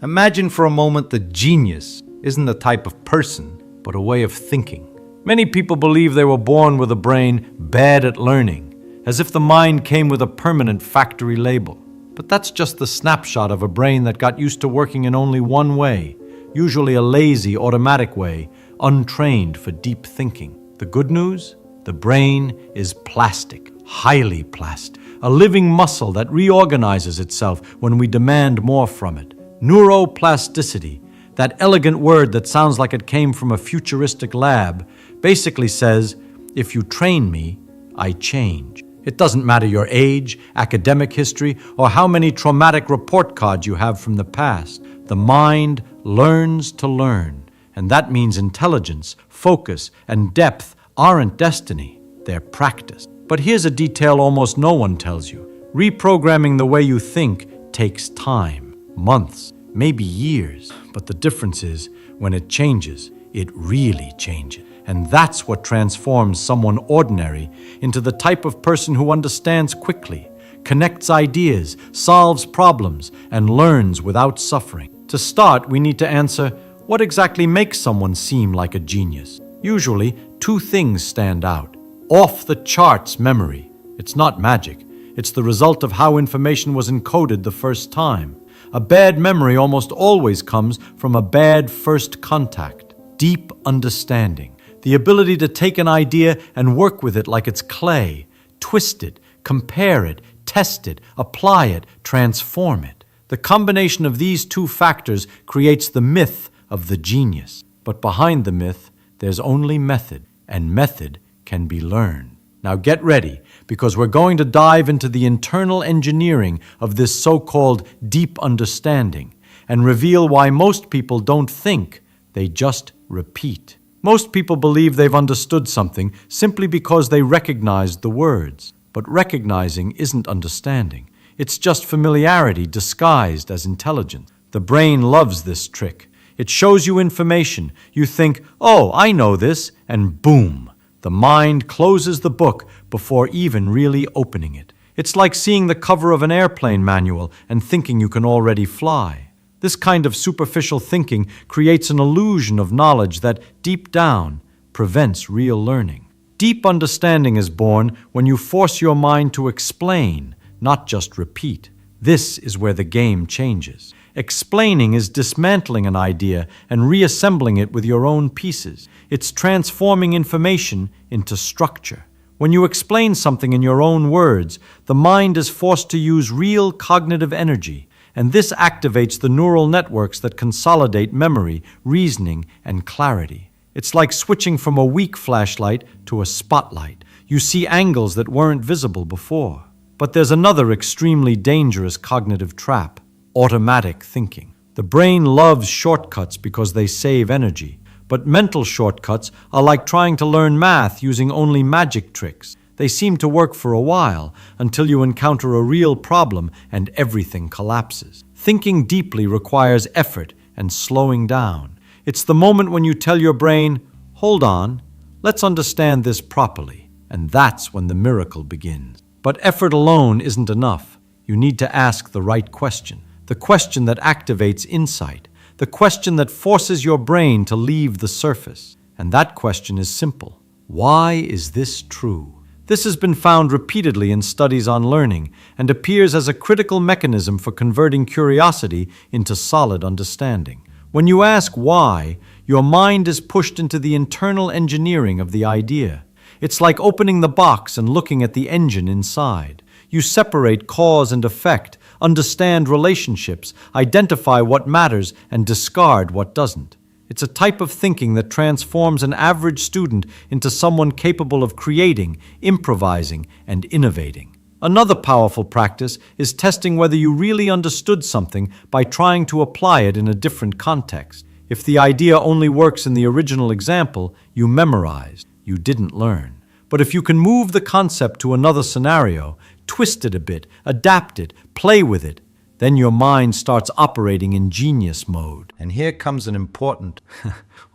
Imagine for a moment that genius isn't a type of person, but a way of thinking. Many people believe they were born with a brain bad at learning, as if the mind came with a permanent factory label. But that's just the snapshot of a brain that got used to working in only one way, usually a lazy, automatic way, untrained for deep thinking. The good news? The brain is plastic, highly plastic, a living muscle that reorganizes itself when we demand more from it. Neuroplasticity, that elegant word that sounds like it came from a futuristic lab, basically says, if you train me, I change. It doesn't matter your age, academic history, or how many traumatic report cards you have from the past. The mind learns to learn, and that means intelligence, focus, and depth aren't destiny, they're practice. But here's a detail almost no one tells you. Reprogramming the way you think takes time, months, maybe years. But the difference is, when it changes, it really changes. And that's what transforms someone ordinary into the type of person who understands quickly, connects ideas, solves problems, and learns without suffering. To start, we need to answer, what exactly makes someone seem like a genius? Usually, two things stand out. Off-the-charts memory. It's not magic. It's the result of how information was encoded the first time. A bad memory almost always comes from a bad first contact. Deep understanding. The ability to take an idea and work with it like it's clay, twist it, compare it, test it, apply it, transform it. The combination of these two factors creates the myth of the genius. But behind the myth, there's only method, and method can be learned. Now get ready, because we're going to dive into the internal engineering of this so-called deep understanding and reveal why most people don't think, they just repeat. Most people believe they've understood something simply because they recognized the words. But recognizing isn't understanding. It's just familiarity disguised as intelligence. The brain loves this trick. It shows you information. You think, oh, I know this, and boom, the mind closes the book before even really opening it. It's like seeing the cover of an airplane manual and thinking you can already fly. This kind of superficial thinking creates an illusion of knowledge that, deep down, prevents real learning. Deep understanding is born when you force your mind to explain, not just repeat. This is where the game changes. Explaining is dismantling an idea and reassembling it with your own pieces. It's transforming information into structure. When you explain something in your own words, the mind is forced to use real cognitive energy, and this activates the neural networks that consolidate memory, reasoning, and clarity. It's like switching from a weak flashlight to a spotlight. You see angles that weren't visible before. But there's another extremely dangerous cognitive trap: automatic thinking. The brain loves shortcuts because they save energy. But mental shortcuts are like trying to learn math using only magic tricks. They seem to work for a while until you encounter a real problem and everything collapses. Thinking deeply requires effort and slowing down. It's the moment when you tell your brain, hold on, let's understand this properly. And that's when the miracle begins. But effort alone isn't enough. You need to ask the right question. The question that activates insight. The question that forces your brain to leave the surface. And that question is simple. Why is this true? This has been found repeatedly in studies on learning and appears as a critical mechanism for converting curiosity into solid understanding. When you ask why, your mind is pushed into the internal engineering of the idea. It's like opening the box and looking at the engine inside. You separate cause and effect, understand relationships, identify what matters, and discard what doesn't. It's a type of thinking that transforms an average student into someone capable of creating, improvising, and innovating. Another powerful practice is testing whether you really understood something by trying to apply it in a different context. If the idea only works in the original example, you memorized, you didn't learn. But if you can move the concept to another scenario, twist it a bit, adapt it, play with it, then your mind starts operating in genius mode. And here comes an important,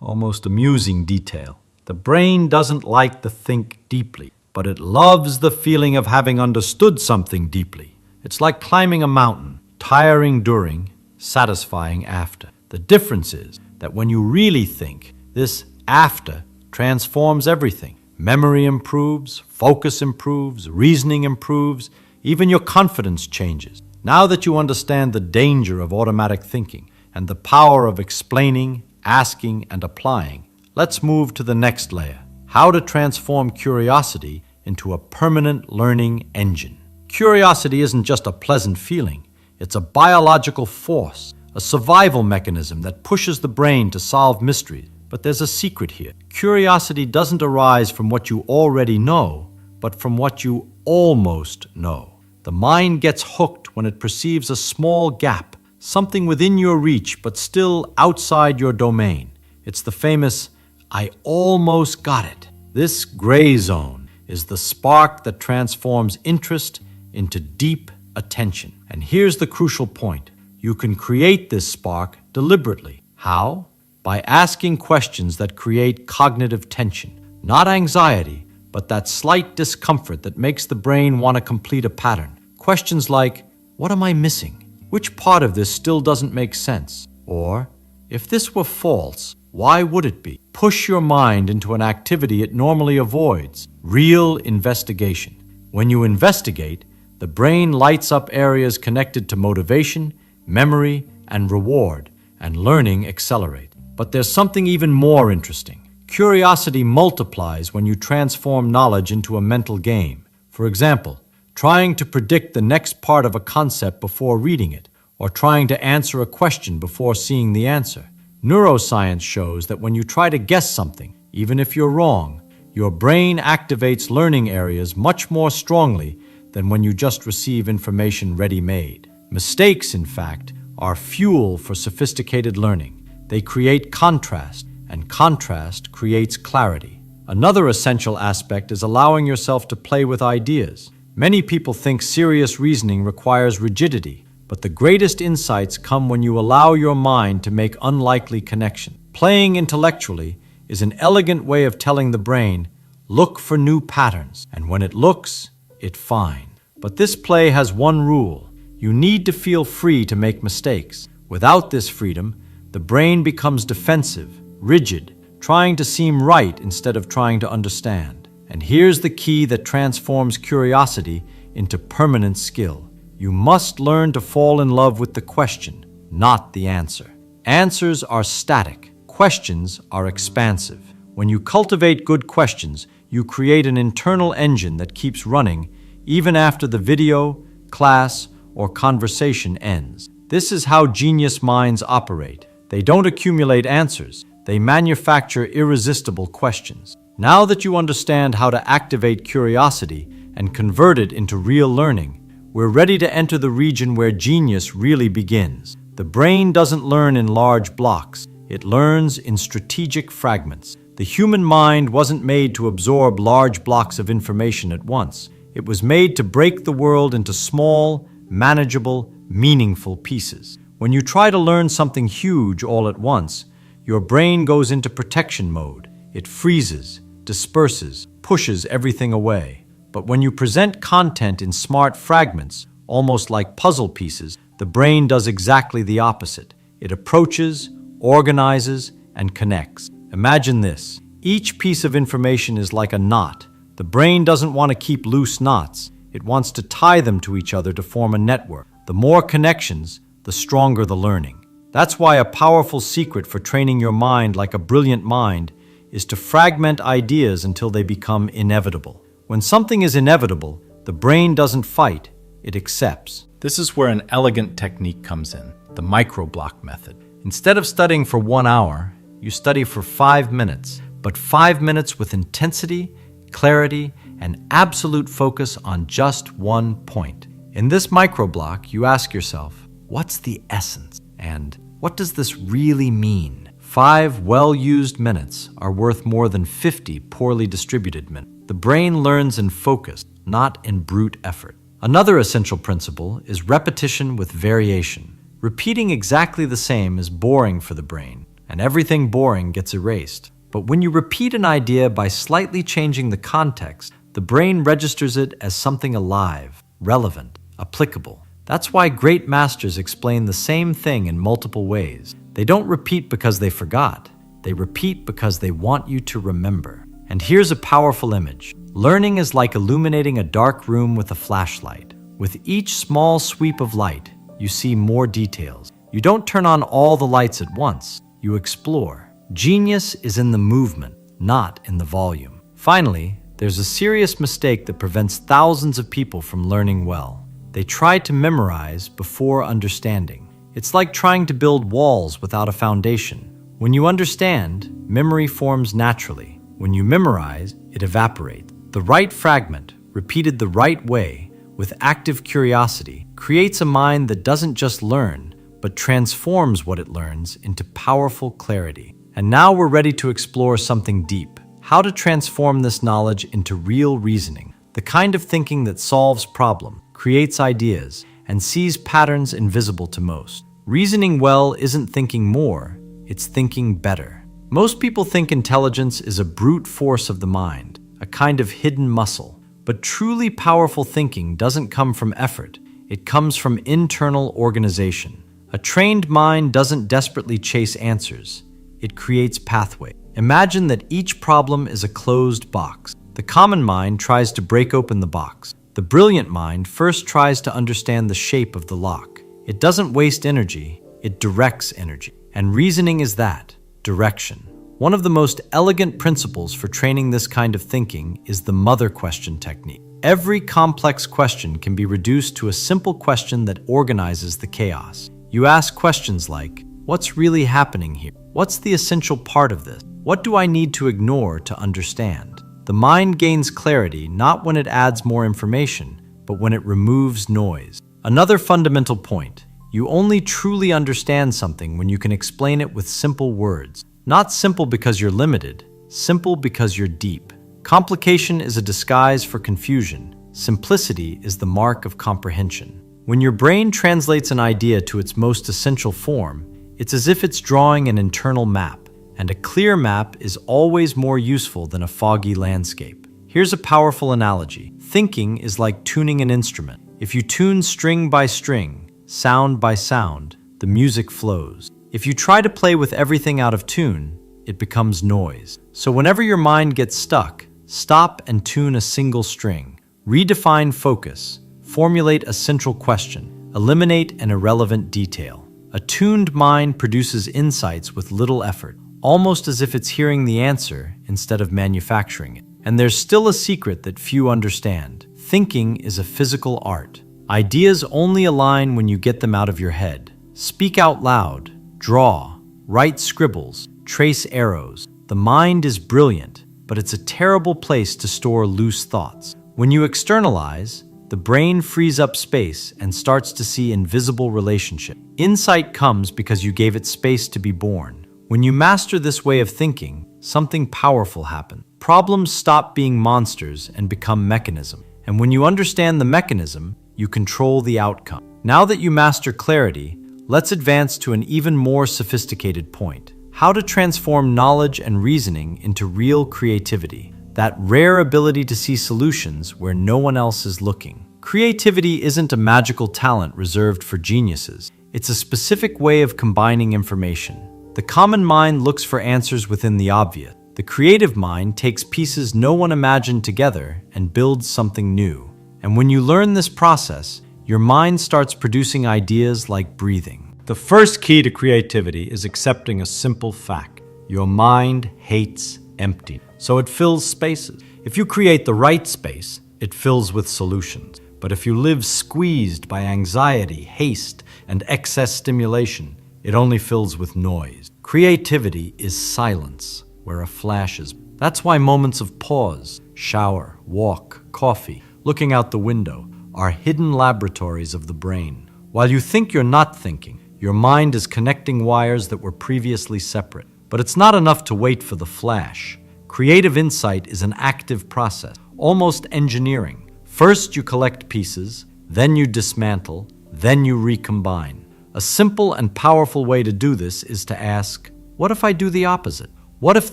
almost amusing detail. The brain doesn't like to think deeply, but it loves the feeling of having understood something deeply. It's like climbing a mountain, tiring during, satisfying after. The difference is that when you really think, this after transforms everything. Memory improves, focus improves, reasoning improves, even your confidence changes. Now that you understand the danger of automatic thinking and the power of explaining, asking, and applying, let's move to the next layer: how to transform curiosity into a permanent learning engine. Curiosity isn't just a pleasant feeling, it's a biological force, a survival mechanism that pushes the brain to solve mysteries. But there's a secret here. Curiosity doesn't arise from what you already know, but from what you almost know. The mind gets hooked when it perceives a small gap, something within your reach but still outside your domain. It's the famous, "I almost got it." This gray zone is the spark that transforms interest into deep attention. And here's the crucial point. You can create this spark deliberately. How? By asking questions that create cognitive tension. Not anxiety, but that slight discomfort that makes the brain want to complete a pattern. Questions like, what am I missing? Which part of this still doesn't make sense? Or, if this were false, why would it be? Push your mind into an activity it normally avoids. Real investigation. When you investigate, the brain lights up areas connected to motivation, memory, and reward, and learning accelerates. But there's something even more interesting. Curiosity multiplies when you transform knowledge into a mental game. For example, trying to predict the next part of a concept before reading it, or trying to answer a question before seeing the answer. Neuroscience shows that when you try to guess something, even if you're wrong, your brain activates learning areas much more strongly than when you just receive information ready-made. Mistakes, in fact, are fuel for sophisticated learning. They create contrast, and contrast creates clarity. Another essential aspect is allowing yourself to play with ideas. Many people think serious reasoning requires rigidity, but the greatest insights come when you allow your mind to make unlikely connections. Playing intellectually is an elegant way of telling the brain, look for new patterns, and when it looks, it finds. But this play has one rule. You need to feel free to make mistakes. Without this freedom, the brain becomes defensive, rigid, trying to seem right instead of trying to understand. And here's the key that transforms curiosity into permanent skill. You must learn to fall in love with the question, not the answer. Answers are static. Questions are expansive. When you cultivate good questions, you create an internal engine that keeps running even after the video, class, or conversation ends. This is how genius minds operate. They don't accumulate answers. They manufacture irresistible questions. Now that you understand how to activate curiosity and convert it into real learning, we're ready to enter the region where genius really begins. The brain doesn't learn in large blocks. It learns in strategic fragments. The human mind wasn't made to absorb large blocks of information at once. It was made to break the world into small, manageable, meaningful pieces. When you try to learn something huge all at once, your brain goes into protection mode. It freezes, disperses, pushes everything away. But when you present content in smart fragments, almost like puzzle pieces, the brain does exactly the opposite. It approaches, organizes, and connects. Imagine this. Each piece of information is like a knot. The brain doesn't want to keep loose knots. It wants to tie them to each other to form a network. The more connections, the stronger the learning. That's why a powerful secret for training your mind like a brilliant mind is to fragment ideas until they become inevitable. When something is inevitable, the brain doesn't fight, it accepts. This is where an elegant technique comes in, the micro-block method. Instead of studying for 1 hour, you study for 5 minutes, but 5 minutes with intensity, clarity, and absolute focus on just one point. In this micro-block, you ask yourself, what's the essence? And what does this really mean? 5 well-used minutes are worth more than 50 poorly distributed minutes. The brain learns in focus, not in brute effort. Another essential principle is repetition with variation. Repeating exactly the same is boring for the brain, and everything boring gets erased. But when you repeat an idea by slightly changing the context, the brain registers it as something alive, relevant, applicable. That's why great masters explain the same thing in multiple ways. They don't repeat because they forgot. They repeat because they want you to remember. And here's a powerful image. Learning is like illuminating a dark room with a flashlight. With each small sweep of light, you see more details. You don't turn on all the lights at once. You explore. Genius is in the movement, not in the volume. Finally, there's a serious mistake that prevents thousands of people from learning well. They try to memorize before understanding. It's like trying to build walls without a foundation. When you understand, memory forms naturally. When you memorize, it evaporates. The right fragment, repeated the right way, with active curiosity, creates a mind that doesn't just learn, but transforms what it learns into powerful clarity. And now we're ready to explore something deep: how to transform this knowledge into real reasoning, the kind of thinking that solves problems, creates ideas, and sees patterns invisible to most. Reasoning well isn't thinking more, it's thinking better. Most people think intelligence is a brute force of the mind, a kind of hidden muscle. But truly powerful thinking doesn't come from effort, it comes from internal organization. A trained mind doesn't desperately chase answers, it creates pathways. Imagine that each problem is a closed box. The common mind tries to break open the box. The brilliant mind first tries to understand the shape of the lock. It doesn't waste energy, it directs energy. And reasoning is that, direction. One of the most elegant principles for training this kind of thinking is the mother question technique. Every complex question can be reduced to a simple question that organizes the chaos. You ask questions like, what's really happening here? What's the essential part of this? What do I need to ignore to understand? The mind gains clarity not when it adds more information, but when it removes noise. Another fundamental point: you only truly understand something when you can explain it with simple words. Not simple because you're limited, simple because you're deep. Complication is a disguise for confusion. Simplicity is the mark of comprehension. When your brain translates an idea to its most essential form, it's as if it's drawing an internal map. And a clear map is always more useful than a foggy landscape. Here's a powerful analogy. Thinking is like tuning an instrument. If you tune string by string, sound by sound, the music flows. If you try to play with everything out of tune, it becomes noise. So whenever your mind gets stuck, stop and tune a single string. Redefine focus. Formulate a central question. Eliminate an irrelevant detail. A tuned mind produces insights with little effort, almost as if it's hearing the answer instead of manufacturing it. And there's still a secret that few understand. Thinking is a physical art. Ideas only align when you get them out of your head. Speak out loud, draw, write scribbles, trace arrows. The mind is brilliant, but it's a terrible place to store loose thoughts. When you externalize, the brain frees up space and starts to see invisible relationships. Insight comes because you gave it space to be born. When you master this way of thinking, something powerful happens. Problems stop being monsters and become mechanisms. And when you understand the mechanism, you control the outcome. Now that you master clarity, let's advance to an even more sophisticated point: how to transform knowledge and reasoning into real creativity, that rare ability to see solutions where no one else is looking. Creativity isn't a magical talent reserved for geniuses. It's a specific way of combining information. The common mind looks for answers within the obvious. The creative mind takes pieces no one imagined together and builds something new. And when you learn this process, your mind starts producing ideas like breathing. The first key to creativity is accepting a simple fact. Your mind hates empty, so it fills spaces. If you create the right space, it fills with solutions. But if you live squeezed by anxiety, haste, and excess stimulation, it only fills with noise. Creativity is silence where a flash is. That's why moments of pause, shower, walk, coffee, looking out the window are hidden laboratories of the brain. While you think you're not thinking, your mind is connecting wires that were previously separate. But it's not enough to wait for the flash. Creative insight is an active process, almost engineering. First you collect pieces, then you dismantle, then you recombine. A simple and powerful way to do this is to ask, what if I do the opposite? What if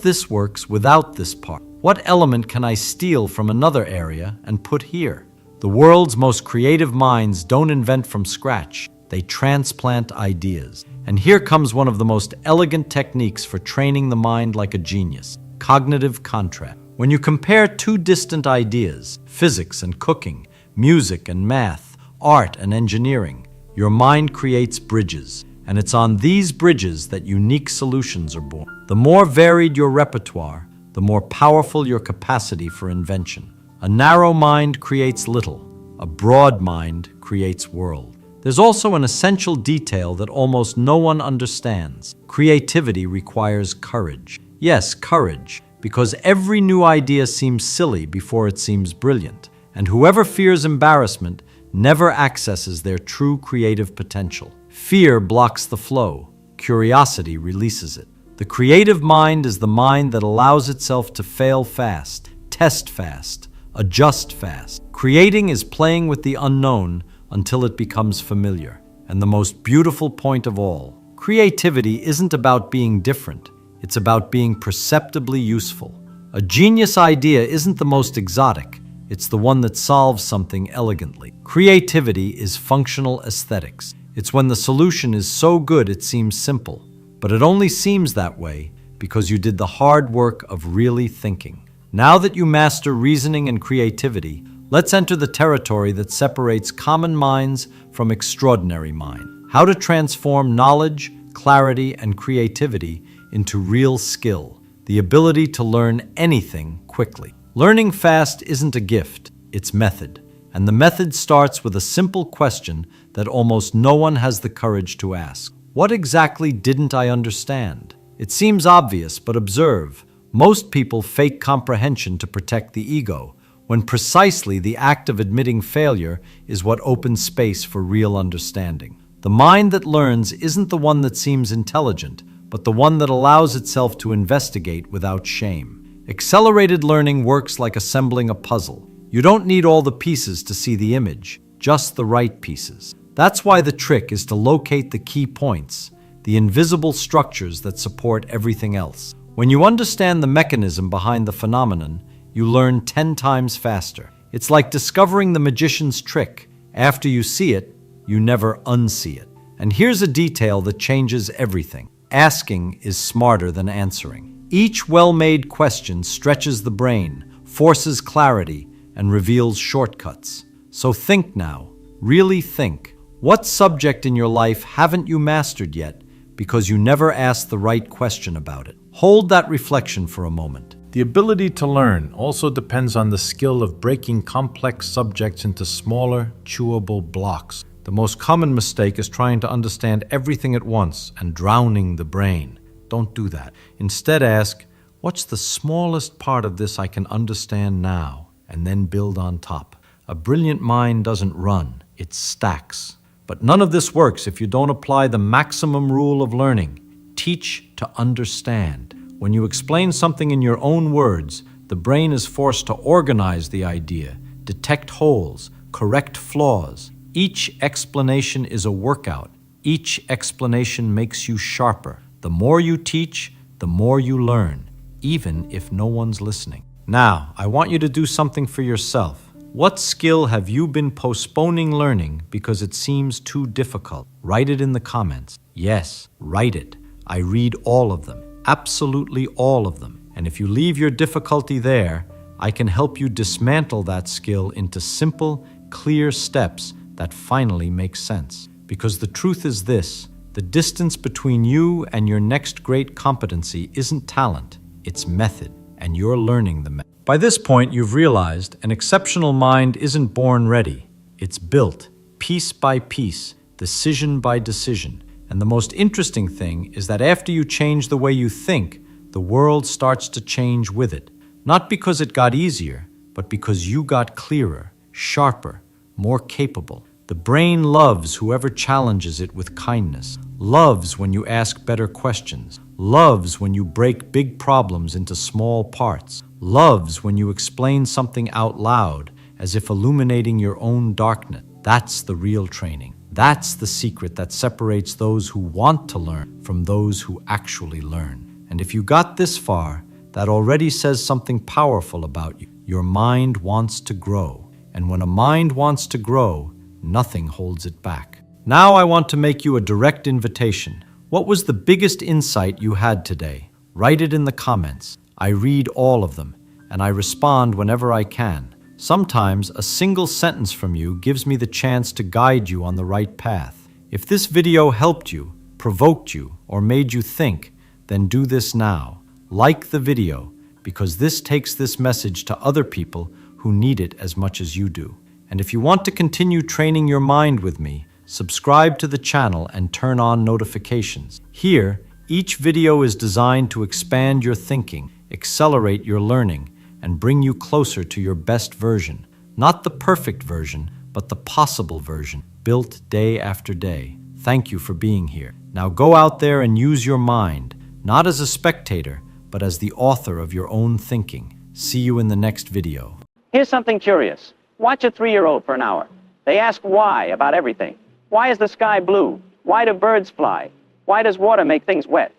this works without this part? What element can I steal from another area and put here? The world's most creative minds don't invent from scratch. They transplant ideas. And here comes one of the most elegant techniques for training the mind like a genius: cognitive contrast. When you compare two distant ideas, physics and cooking, music and math, art and engineering, your mind creates bridges. And it's on these bridges that unique solutions are born. The more varied your repertoire, the more powerful your capacity for invention. A narrow mind creates little. A broad mind creates world. There's also an essential detail that almost no one understands. Creativity requires courage. Yes, courage, because every new idea seems silly before it seems brilliant. And whoever fears embarrassment never accesses their true creative potential. Fear blocks the flow. Curiosity releases it. The creative mind is the mind that allows itself to fail fast, test fast, adjust fast. Creating is playing with the unknown until it becomes familiar. And the most beautiful point of all, creativity isn't about being different. It's about being perceptibly useful. A genius idea isn't the most exotic. It's the one that solves something elegantly. Creativity is functional aesthetics. It's when the solution is so good it seems simple. But it only seems that way because you did the hard work of really thinking. Now that you master reasoning and creativity, let's enter the territory that separates common minds from extraordinary minds. How to transform knowledge, clarity, and creativity into real skill. The ability to learn anything quickly. Learning fast isn't a gift, it's method. And the method starts with a simple question that almost no one has the courage to ask. What exactly didn't I understand? It seems obvious, but observe. Most people fake comprehension to protect the ego, when precisely the act of admitting failure is what opens space for real understanding. The mind that learns isn't the one that seems intelligent, but the one that allows itself to investigate without shame. Accelerated learning works like assembling a puzzle. You don't need all the pieces to see the image, just the right pieces. That's why the trick is to locate the key points, the invisible structures that support everything else. When you understand the mechanism behind the phenomenon, you learn 10 times faster. It's like discovering the magician's trick. After you see it, you never unsee it. And here's a detail that changes everything. Asking is smarter than answering. Each well-made question stretches the brain, forces clarity, and reveals shortcuts. So think now. Really think. What subject in your life haven't you mastered yet because you never asked the right question about it? Hold that reflection for a moment. The ability to learn also depends on the skill of breaking complex subjects into smaller, chewable blocks. The most common mistake is trying to understand everything at once and drowning the brain. Don't do that. Instead ask, what's the smallest part of this I can understand now, and then build on top. A brilliant mind doesn't run, it stacks. But none of this works if you don't apply the maximum rule of learning. Teach to understand. When you explain something in your own words, the brain is forced to organize the idea, detect holes, correct flaws. Each explanation is a workout. Each explanation makes you sharper. The more you teach, the more you learn, even if no one's listening. Now, I want you to do something for yourself. What skill have you been postponing learning because it seems too difficult? Write it in the comments. Yes, write it. I read all of them. Absolutely all of them. And if you leave your difficulty there, I can help you dismantle that skill into simple, clear steps that finally make sense. Because the truth is this, the distance between you and your next great competency isn't talent, it's method, and you're learning the method. By this point, you've realized an exceptional mind isn't born ready. It's built, piece by piece, decision by decision. And the most interesting thing is that after you change the way you think, the world starts to change with it. Not because it got easier, but because you got clearer, sharper, more capable. The brain loves whoever challenges it with kindness, loves when you ask better questions, loves when you break big problems into small parts, loves when you explain something out loud as if illuminating your own darkness. That's the real training. That's the secret that separates those who want to learn from those who actually learn. And if you got this far, that already says something powerful about you. Your mind wants to grow. And when a mind wants to grow, nothing holds it back. Now I want to make you a direct invitation. What was the biggest insight you had today? Write it in the comments. I read all of them, and I respond whenever I can. Sometimes a single sentence from you gives me the chance to guide you on the right path. If this video helped you, provoked you, or made you think, then do this now. Like the video, because this takes this message to other people who need it as much as you do. And if you want to continue training your mind with me, subscribe to the channel and turn on notifications. Here, each video is designed to expand your thinking, accelerate your learning, and bring you closer to your best version. Not the perfect version, but the possible version, built day after day. Thank you for being here. Now go out there and use your mind, not as a spectator, but as the author of your own thinking. See you in the next video. Here's something curious. Watch a 3-year-old for an hour. They ask why about everything. Why is the sky blue? Why do birds fly? Why does water make things wet?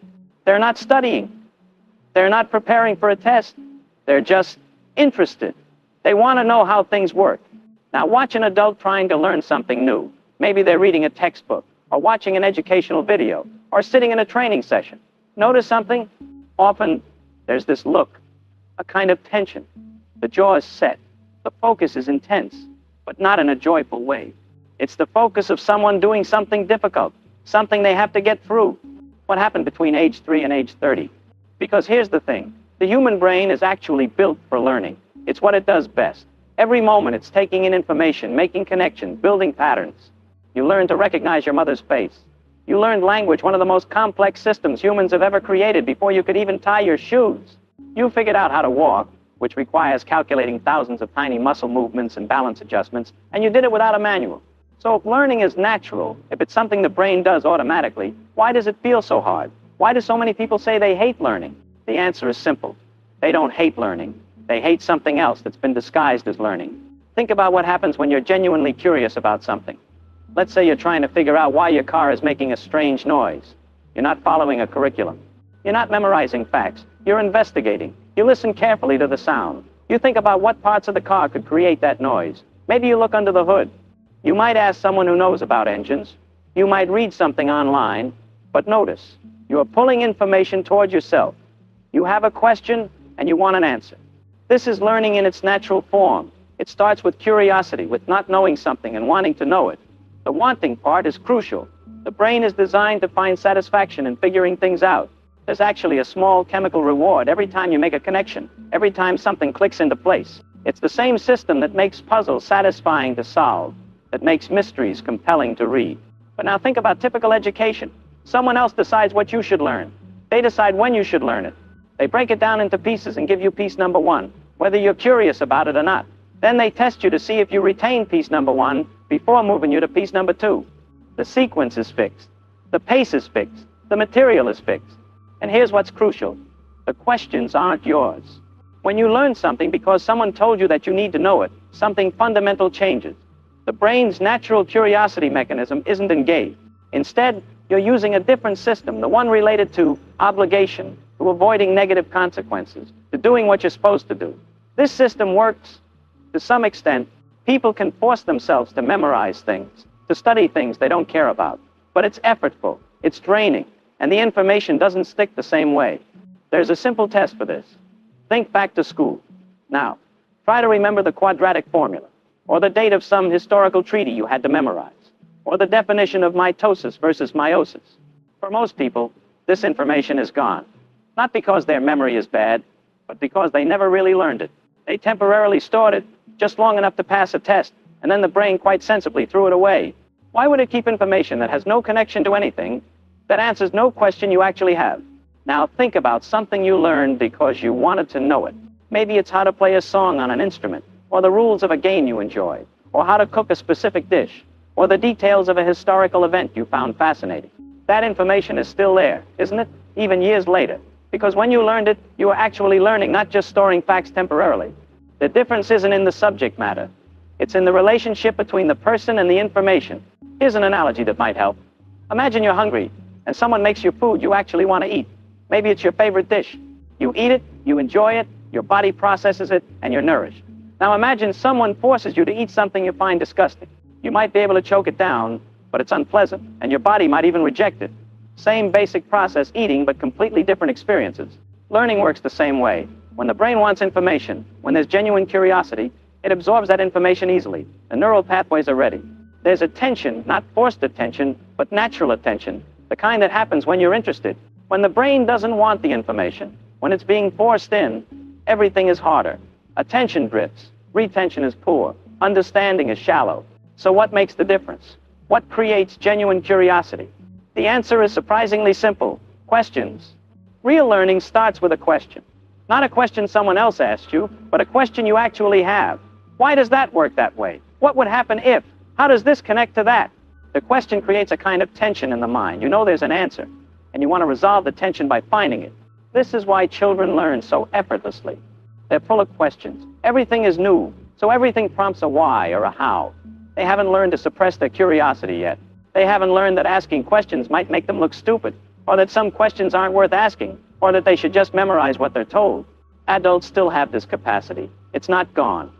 They're not studying. They're not preparing for a test. They're just interested. They want to know how things work. Now watch an adult trying to learn something new. Maybe they're reading a textbook, or watching an educational video, or sitting in a training session. Notice something? Often there's this look, a kind of tension. The jaw is set. The focus is intense, but not in a joyful way. It's the focus of someone doing something difficult, something they have to get through. What happened between age 3 and age 30? Because here's the thing. The human brain is actually built for learning. It's what it does best. Every moment it's taking in information, making connections, building patterns. You learn to recognize your mother's face. You learned language, one of the most complex systems humans have ever created, before you could even tie your shoes. You figured out how to walk, which requires calculating thousands of tiny muscle movements and balance adjustments, and you did it without a manual. So if learning is natural, if it's something the brain does automatically, why does it feel so hard? Why do so many people say they hate learning? The answer is simple. They don't hate learning. They hate something else that's been disguised as learning. Think about what happens when you're genuinely curious about something. Let's say you're trying to figure out why your car is making a strange noise. You're not following a curriculum. You're not memorizing facts. You're investigating. You listen carefully to the sound. You think about what parts of the car could create that noise. Maybe you look under the hood. You might ask someone who knows about engines. You might read something online. But notice, you are pulling information toward yourself. You have a question and you want an answer. This is learning in its natural form. It starts with curiosity, with not knowing something and wanting to know it. The wanting part is crucial. The brain is designed to find satisfaction in figuring things out. There's actually a small chemical reward every time you make a connection, every time something clicks into place. It's the same system that makes puzzles satisfying to solve, that makes mysteries compelling to read. But now think about typical education. Someone else decides what you should learn. They decide when you should learn it. They break it down into pieces and give you piece number 1, whether you're curious about it or not. Then they test you to see if you retain piece number 1 before moving you to piece number 2. The sequence is fixed. The pace is fixed. The material is fixed. And here's what's crucial. The questions aren't yours. When you learn something because someone told you that you need to know it, something fundamental changes. The brain's natural curiosity mechanism isn't engaged. Instead, you're using a different system, the one related to obligation, to avoiding negative consequences, to doing what you're supposed to do. This system works to some extent. People can force themselves to memorize things, to study things they don't care about. But it's effortful, it's draining, and the information doesn't stick the same way. There's a simple test for this. Think back to school. Now, try to remember the quadratic formula, or the date of some historical treaty you had to memorize, or the definition of mitosis versus meiosis. For most people, this information is gone. Not because their memory is bad, but because they never really learned it. They temporarily stored it just long enough to pass a test, and then the brain quite sensibly threw it away. Why would it keep information that has no connection to anything, that answers no question you actually have? Now think about something you learned because you wanted to know it. Maybe it's how to play a song on an instrument, or the rules of a game you enjoy, or how to cook a specific dish, or the details of a historical event you found fascinating. That information is still there, isn't it? Even years later. Because when you learned it, you were actually learning, not just storing facts temporarily. The difference isn't in the subject matter. It's in the relationship between the person and the information. Here's an analogy that might help. Imagine you're hungry, and someone makes you food you actually want to eat. Maybe it's your favorite dish. You eat it, you enjoy it, your body processes it, and you're nourished. Now imagine someone forces you to eat something you find disgusting. You might be able to choke it down, but it's unpleasant, and your body might even reject it. Same basic process, eating, but completely different experiences. Learning works the same way. When the brain wants information, when there's genuine curiosity, it absorbs that information easily. The neural pathways are ready. There's attention, not forced attention, but natural attention, the kind that happens when you're interested. When the brain doesn't want the information, when it's being forced in, everything is harder. Attention drifts, retention is poor, understanding is shallow. So what makes the difference? What creates genuine curiosity? The answer is surprisingly simple: questions. Real learning starts with a question. Not a question someone else asked you, but a question you actually have. Why does that work that way? What would happen if? How does this connect to that? The question creates a kind of tension in the mind. You know there's an answer, and you want to resolve the tension by finding it. This is why children learn so effortlessly. They're full of questions. Everything is new, so everything prompts a why or a how. They haven't learned to suppress their curiosity yet. They haven't learned that asking questions might make them look stupid, or that some questions aren't worth asking, or that they should just memorize what they're told. Adults still have this capacity. It's not gone,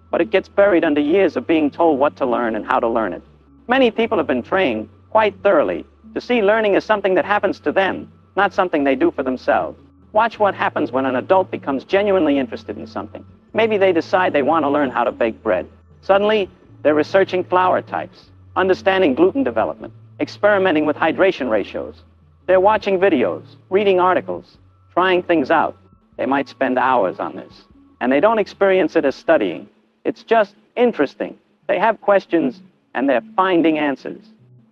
but it gets buried under years of being told what to learn and how to learn it. Many people have been trained quite thoroughly to see learning as something that happens to them, not something they do for themselves. Watch what happens when an adult becomes genuinely interested in something. Maybe they decide they want to learn how to bake bread. Suddenly, they're researching flour types, understanding gluten development, experimenting with hydration ratios. They're watching videos, reading articles, trying things out. They might spend hours on this, and they don't experience it as studying. It's just interesting. They have questions, and they're finding answers.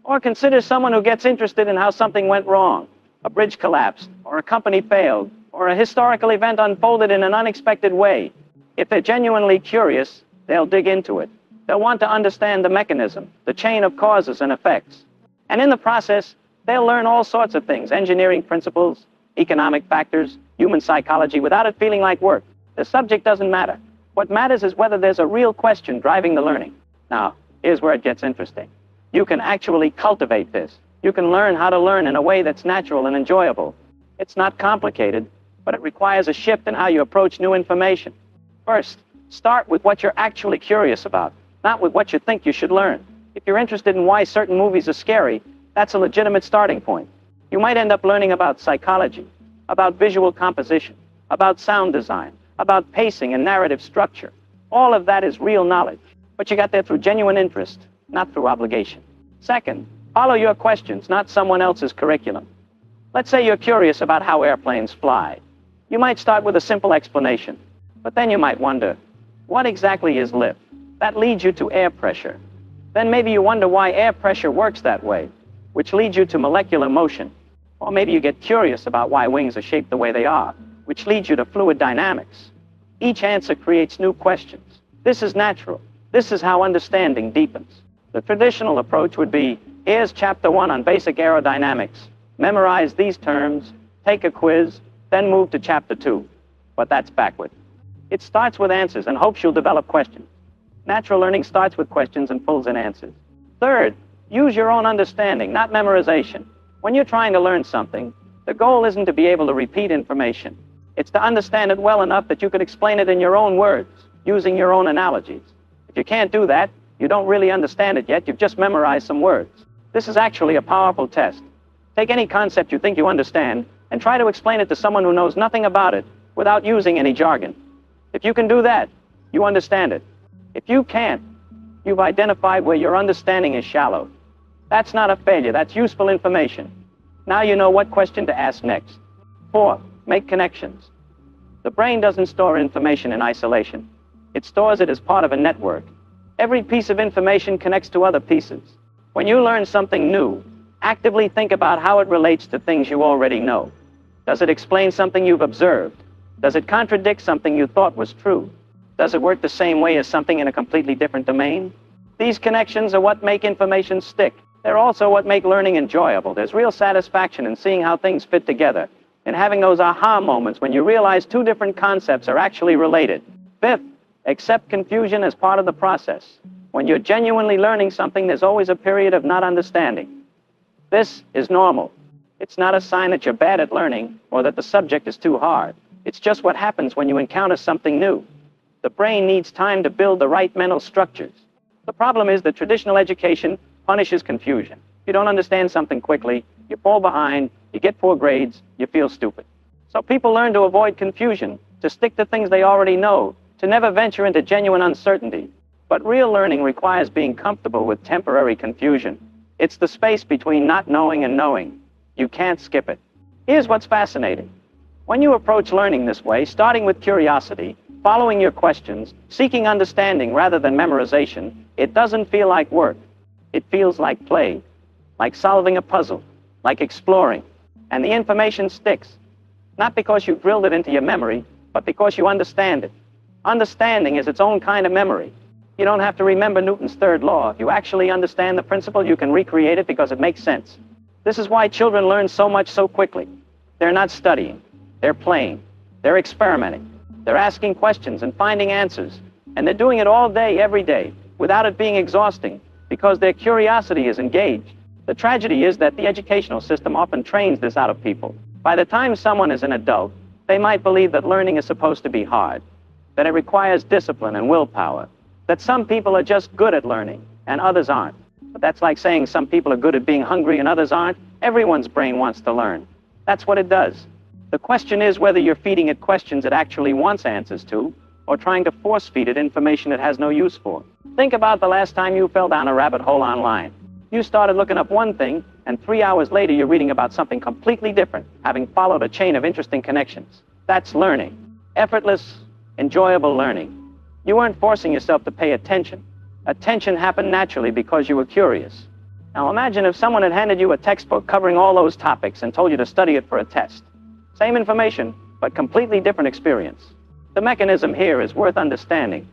Or consider someone who gets interested in how something went wrong. A bridge collapsed, or a company failed, or a historical event unfolded in an unexpected way. If they're genuinely curious, they'll dig into it. They'll want to understand the mechanism, the chain of causes and effects. And in the process, they'll learn all sorts of things: engineering principles, economic factors, human psychology, without it feeling like work. The subject doesn't matter. What matters is whether there's a real question driving the learning. Now, here's where it gets interesting. You can actually cultivate this. You can learn how to learn in a way that's natural and enjoyable. It's not complicated, but it requires a shift in how you approach new information. First, start with what you're actually curious about, not with what you think you should learn. If you're interested in why certain movies are scary, that's a legitimate starting point. You might end up learning about psychology, about visual composition, about sound design, about pacing and narrative structure. All of that is real knowledge, but you got there through genuine interest, not through obligation. Second, follow your questions, not someone else's curriculum. Let's say you're curious about how airplanes fly. You might start with a simple explanation, but then you might wonder, what exactly is lift? That leads you to air pressure. Then maybe you wonder why air pressure works that way, which leads you to molecular motion. Or maybe you get curious about why wings are shaped the way they are, which leads you to fluid dynamics. Each answer creates new questions. This is natural. This is how understanding deepens. The traditional approach would be, here's chapter 1 on basic aerodynamics. Memorize these terms, take a quiz, then move to chapter 2. But that's backward. It starts with answers and hopes you'll develop questions. Natural learning starts with questions and pulls in answers. Third, use your own understanding, not memorization. When you're trying to learn something, the goal isn't to be able to repeat information. It's to understand it well enough that you can explain it in your own words, using your own analogies. If you can't do that, you don't really understand it yet, you've just memorized some words. This is actually a powerful test. Take any concept you think you understand and try to explain it to someone who knows nothing about it without using any jargon. If you can do that, you understand it. If you can't, you've identified where your understanding is shallow. That's not a failure, that's useful information. Now you know what question to ask next. Fourth, make connections. The brain doesn't store information in isolation. It stores it as part of a network. Every piece of information connects to other pieces. When you learn something new, actively think about how it relates to things you already know. Does it explain something you've observed? Does it contradict something you thought was true? Does it work the same way as something in a completely different domain? These connections are what make information stick. They're also what make learning enjoyable. There's real satisfaction in seeing how things fit together, and having those aha moments when you realize two different concepts are actually related. Fifth, accept confusion as part of the process. When you're genuinely learning something, there's always a period of not understanding. This is normal. It's not a sign that you're bad at learning or that the subject is too hard. It's just what happens when you encounter something new. The brain needs time to build the right mental structures. The problem is that traditional education punishes confusion. If you don't understand something quickly, you fall behind, you get poor grades, you feel stupid. So people learn to avoid confusion, to stick to things they already know, to never venture into genuine uncertainty. But real learning requires being comfortable with temporary confusion. It's the space between not knowing and knowing. You can't skip it. Here's what's fascinating. When you approach learning this way, starting with curiosity, following your questions, seeking understanding rather than memorization, it doesn't feel like work. It feels like play, like solving a puzzle, like exploring. And the information sticks, not because you drilled it into your memory, but because you understand it. Understanding is its own kind of memory. You don't have to remember Newton's third law. If you actually understand the principle, you can recreate it because it makes sense. This is why children learn so much so quickly. They're not studying. They're playing. They're experimenting. They're asking questions and finding answers. And they're doing it all day, every day, without it being exhausting, because their curiosity is engaged. The tragedy is that the educational system often trains this out of people. By the time someone is an adult, they might believe that learning is supposed to be hard, that it requires discipline and willpower, that some people are just good at learning and others aren't. But that's like saying some people are good at being hungry and others aren't. Everyone's brain wants to learn. That's what it does. The question is whether you're feeding it questions it actually wants answers to, or trying to force feed it information it has no use for. Think about the last time you fell down a rabbit hole online. You started looking up one thing, and 3 hours later you're reading about something completely different, having followed a chain of interesting connections. That's learning. Effortless, enjoyable learning. You weren't forcing yourself to pay attention. Attention happened naturally because you were curious. Now imagine if someone had handed you a textbook covering all those topics and told you to study it for a test. Same information, but completely different experience. The mechanism here is worth understanding.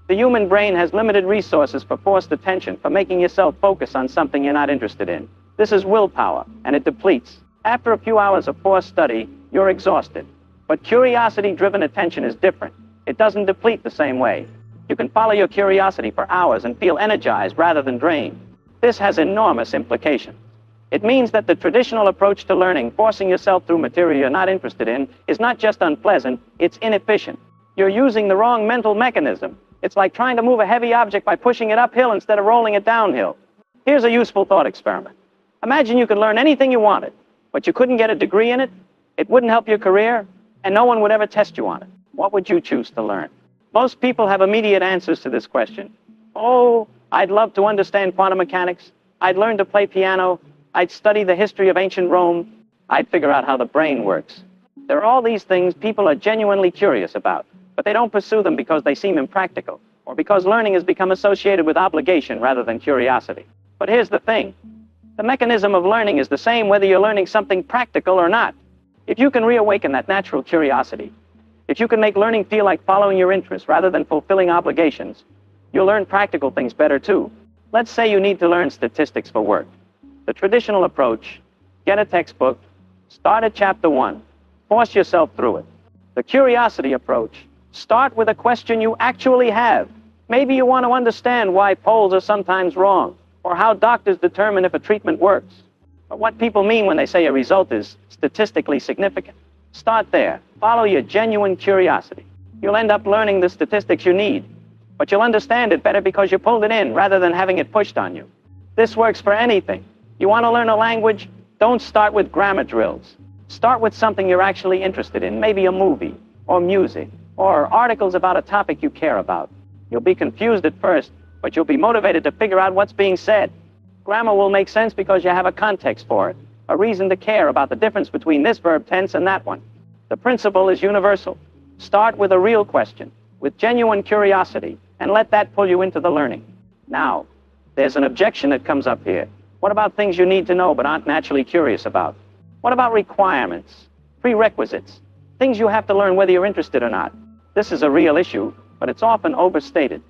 The human brain has limited resources for forced attention, for making yourself focus on something you're not interested in. This is willpower, and it depletes. After a few hours of forced study, you're exhausted. But curiosity-driven attention is different. It doesn't deplete the same way. You can follow your curiosity for hours and feel energized rather than drained. This has enormous implications. It means that the traditional approach to learning, forcing yourself through material you're not interested in, is not just unpleasant, it's inefficient. You're using the wrong mental mechanism. It's like trying to move a heavy object by pushing it uphill instead of rolling it downhill. Here's a useful thought experiment. Imagine you could learn anything you wanted, but you couldn't get a degree in it, it wouldn't help your career, and no one would ever test you on it. What would you choose to learn? Most people have immediate answers to this question. Oh, I'd love to understand quantum mechanics. I'd learn to play piano. I'd study the history of ancient Rome. I'd figure out how the brain works. There are all these things people are genuinely curious about, but they don't pursue them because they seem impractical, or because learning has become associated with obligation rather than curiosity. But here's the thing. The mechanism of learning is the same whether you're learning something practical or not. If you can reawaken that natural curiosity, if you can make learning feel like following your interests rather than fulfilling obligations, you'll learn practical things better too. Let's say you need to learn statistics for work. The traditional approach, get a textbook, start at chapter 1, force yourself through it. The curiosity approach, start with a question you actually have. Maybe you want to understand why polls are sometimes wrong, or how doctors determine if a treatment works, or what people mean when they say a result is statistically significant. Start there. Follow your genuine curiosity. You'll end up learning the statistics you need, but you'll understand it better because you pulled it in rather than having it pushed on you. This works for anything. You want to learn a language? Don't start with grammar drills. Start with something you're actually interested in, maybe a movie, or music, or articles about a topic you care about. You'll be confused at first, but you'll be motivated to figure out what's being said. Grammar will make sense because you have a context for it, a reason to care about the difference between this verb tense and that one. The principle is universal. Start with a real question, with genuine curiosity, and let that pull you into the learning. Now, there's an objection that comes up here. What about things you need to know but aren't naturally curious about? What about requirements, prerequisites, things you have to learn whether you're interested or not? This is a real issue, but it's often overstated.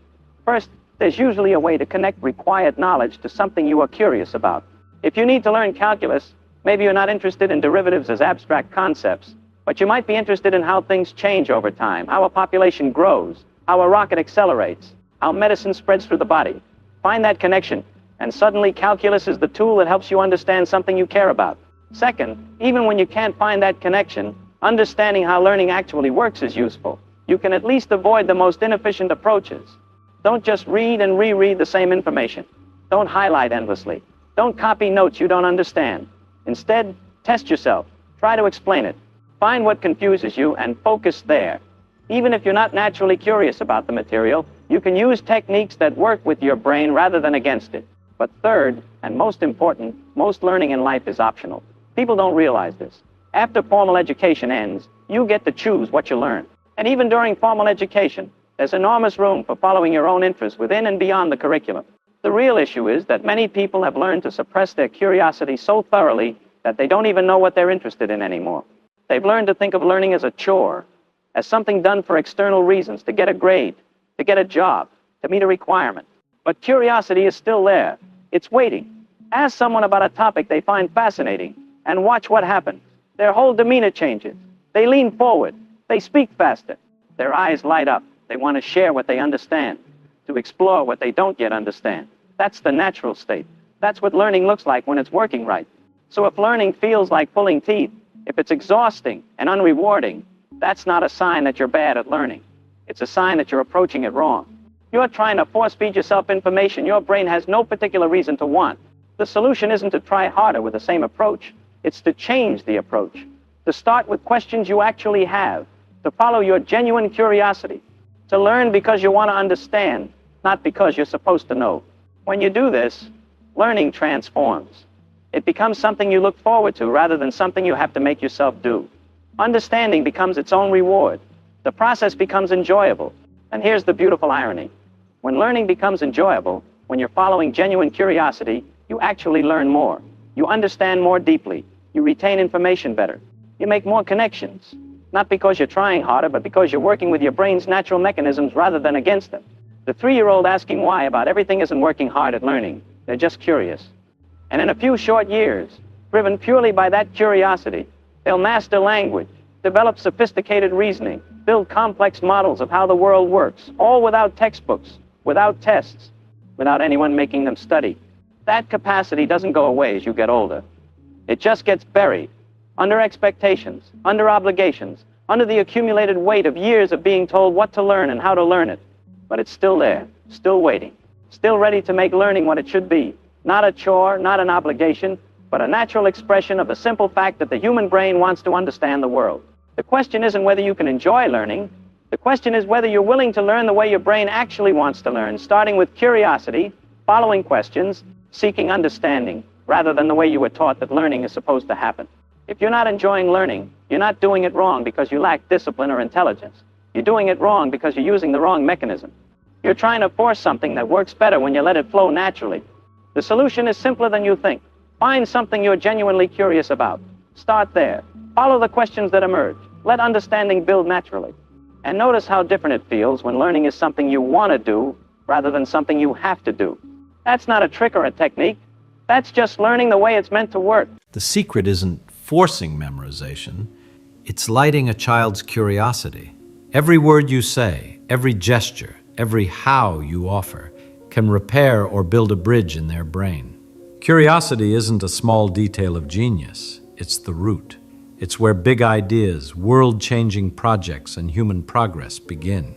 First, there's usually a way to connect required knowledge to something you are curious about. If you need to learn calculus, maybe you're not interested in derivatives as abstract concepts, but you might be interested in how things change over time, how a population grows, how a rocket accelerates, how medicine spreads through the body. Find that connection, and suddenly calculus is the tool that helps you understand something you care about. Second, even when you can't find that connection, understanding how learning actually works is useful. you can at least avoid the most inefficient approaches. Don't just read and reread the same information. Don't highlight endlessly. Don't copy notes you don't understand. Instead, test yourself. Try to explain it. Find what confuses you and focus there. Even if you're not naturally curious about the material, you can use techniques that work with your brain rather than against it. But third, and most important, most learning in life is optional. People don't realize this. After formal education ends, you get to choose what you learn. And even during formal education, there's enormous room for following your own interests within and beyond the curriculum. The real issue is that many people have learned to suppress their curiosity so thoroughly that they don't even know what they're interested in anymore. They've learned to think of learning as a chore, as something done for external reasons, to get a grade, to get a job, to meet a requirement. But curiosity is still there. It's waiting. Ask someone about a topic they find fascinating and watch what happens. Their whole demeanor changes. They lean forward. They speak faster. Their eyes light up. They want to share what they understand, to explore what they don't yet understand. That's the natural state. That's what learning looks like when it's working right. So if learning feels like pulling teeth, if it's exhausting and unrewarding, that's not a sign that you're bad at learning. It's a sign that you're approaching it wrong. You're trying to force-feed yourself information your brain has no particular reason to want. The solution isn't to try harder with the same approach. It's to change the approach, to start with questions you actually have, to follow your genuine curiosity, to learn because you want to understand, not because you're supposed to know. When you do this, learning transforms. It becomes something you look forward to rather than something you have to make yourself do. Understanding becomes its own reward. The process becomes enjoyable. And here's the beautiful irony. When learning becomes enjoyable, when you're following genuine curiosity, you actually learn more. You understand more deeply. You retain information better. You make more connections. Not because you're trying harder, but because you're working with your brain's natural mechanisms rather than against them. The 3-year-old asking why about everything isn't working hard at learning. They're just curious. And in a few short years, driven purely by that curiosity, they'll master language, develop sophisticated reasoning, build complex models of how the world works, all without textbooks, without tests, without anyone making them study. That capacity doesn't go away as you get older. It just gets buried, under expectations, under obligations, under the accumulated weight of years of being told what to learn and how to learn it. But it's still there, still waiting, still ready to make learning what it should be. Not a chore, not an obligation, but a natural expression of the simple fact that the human brain wants to understand the world. The question isn't whether you can enjoy learning. The question is whether you're willing to learn the way your brain actually wants to learn, starting with curiosity, following questions, seeking understanding, rather than the way you were taught that learning is supposed to happen. If you're not enjoying learning, you're not doing it wrong because you lack discipline or intelligence. You're doing it wrong because you're using the wrong mechanism. You're trying to force something that works better when you let it flow naturally. The solution is simpler than you think. Find something you're genuinely curious about. Start there. Follow the questions that emerge. Let understanding build naturally. And notice how different it feels when learning is something you want to do rather than something you have to do. That's not a trick or a technique. That's just learning the way it's meant to work. The secret isn't forcing memorization. It's lighting a child's curiosity. Every word you say, every gesture, every how you offer can repair or build a bridge in their brain. Curiosity isn't a small detail of genius. It's the root. It's where big ideas, world-changing projects, and human progress begin.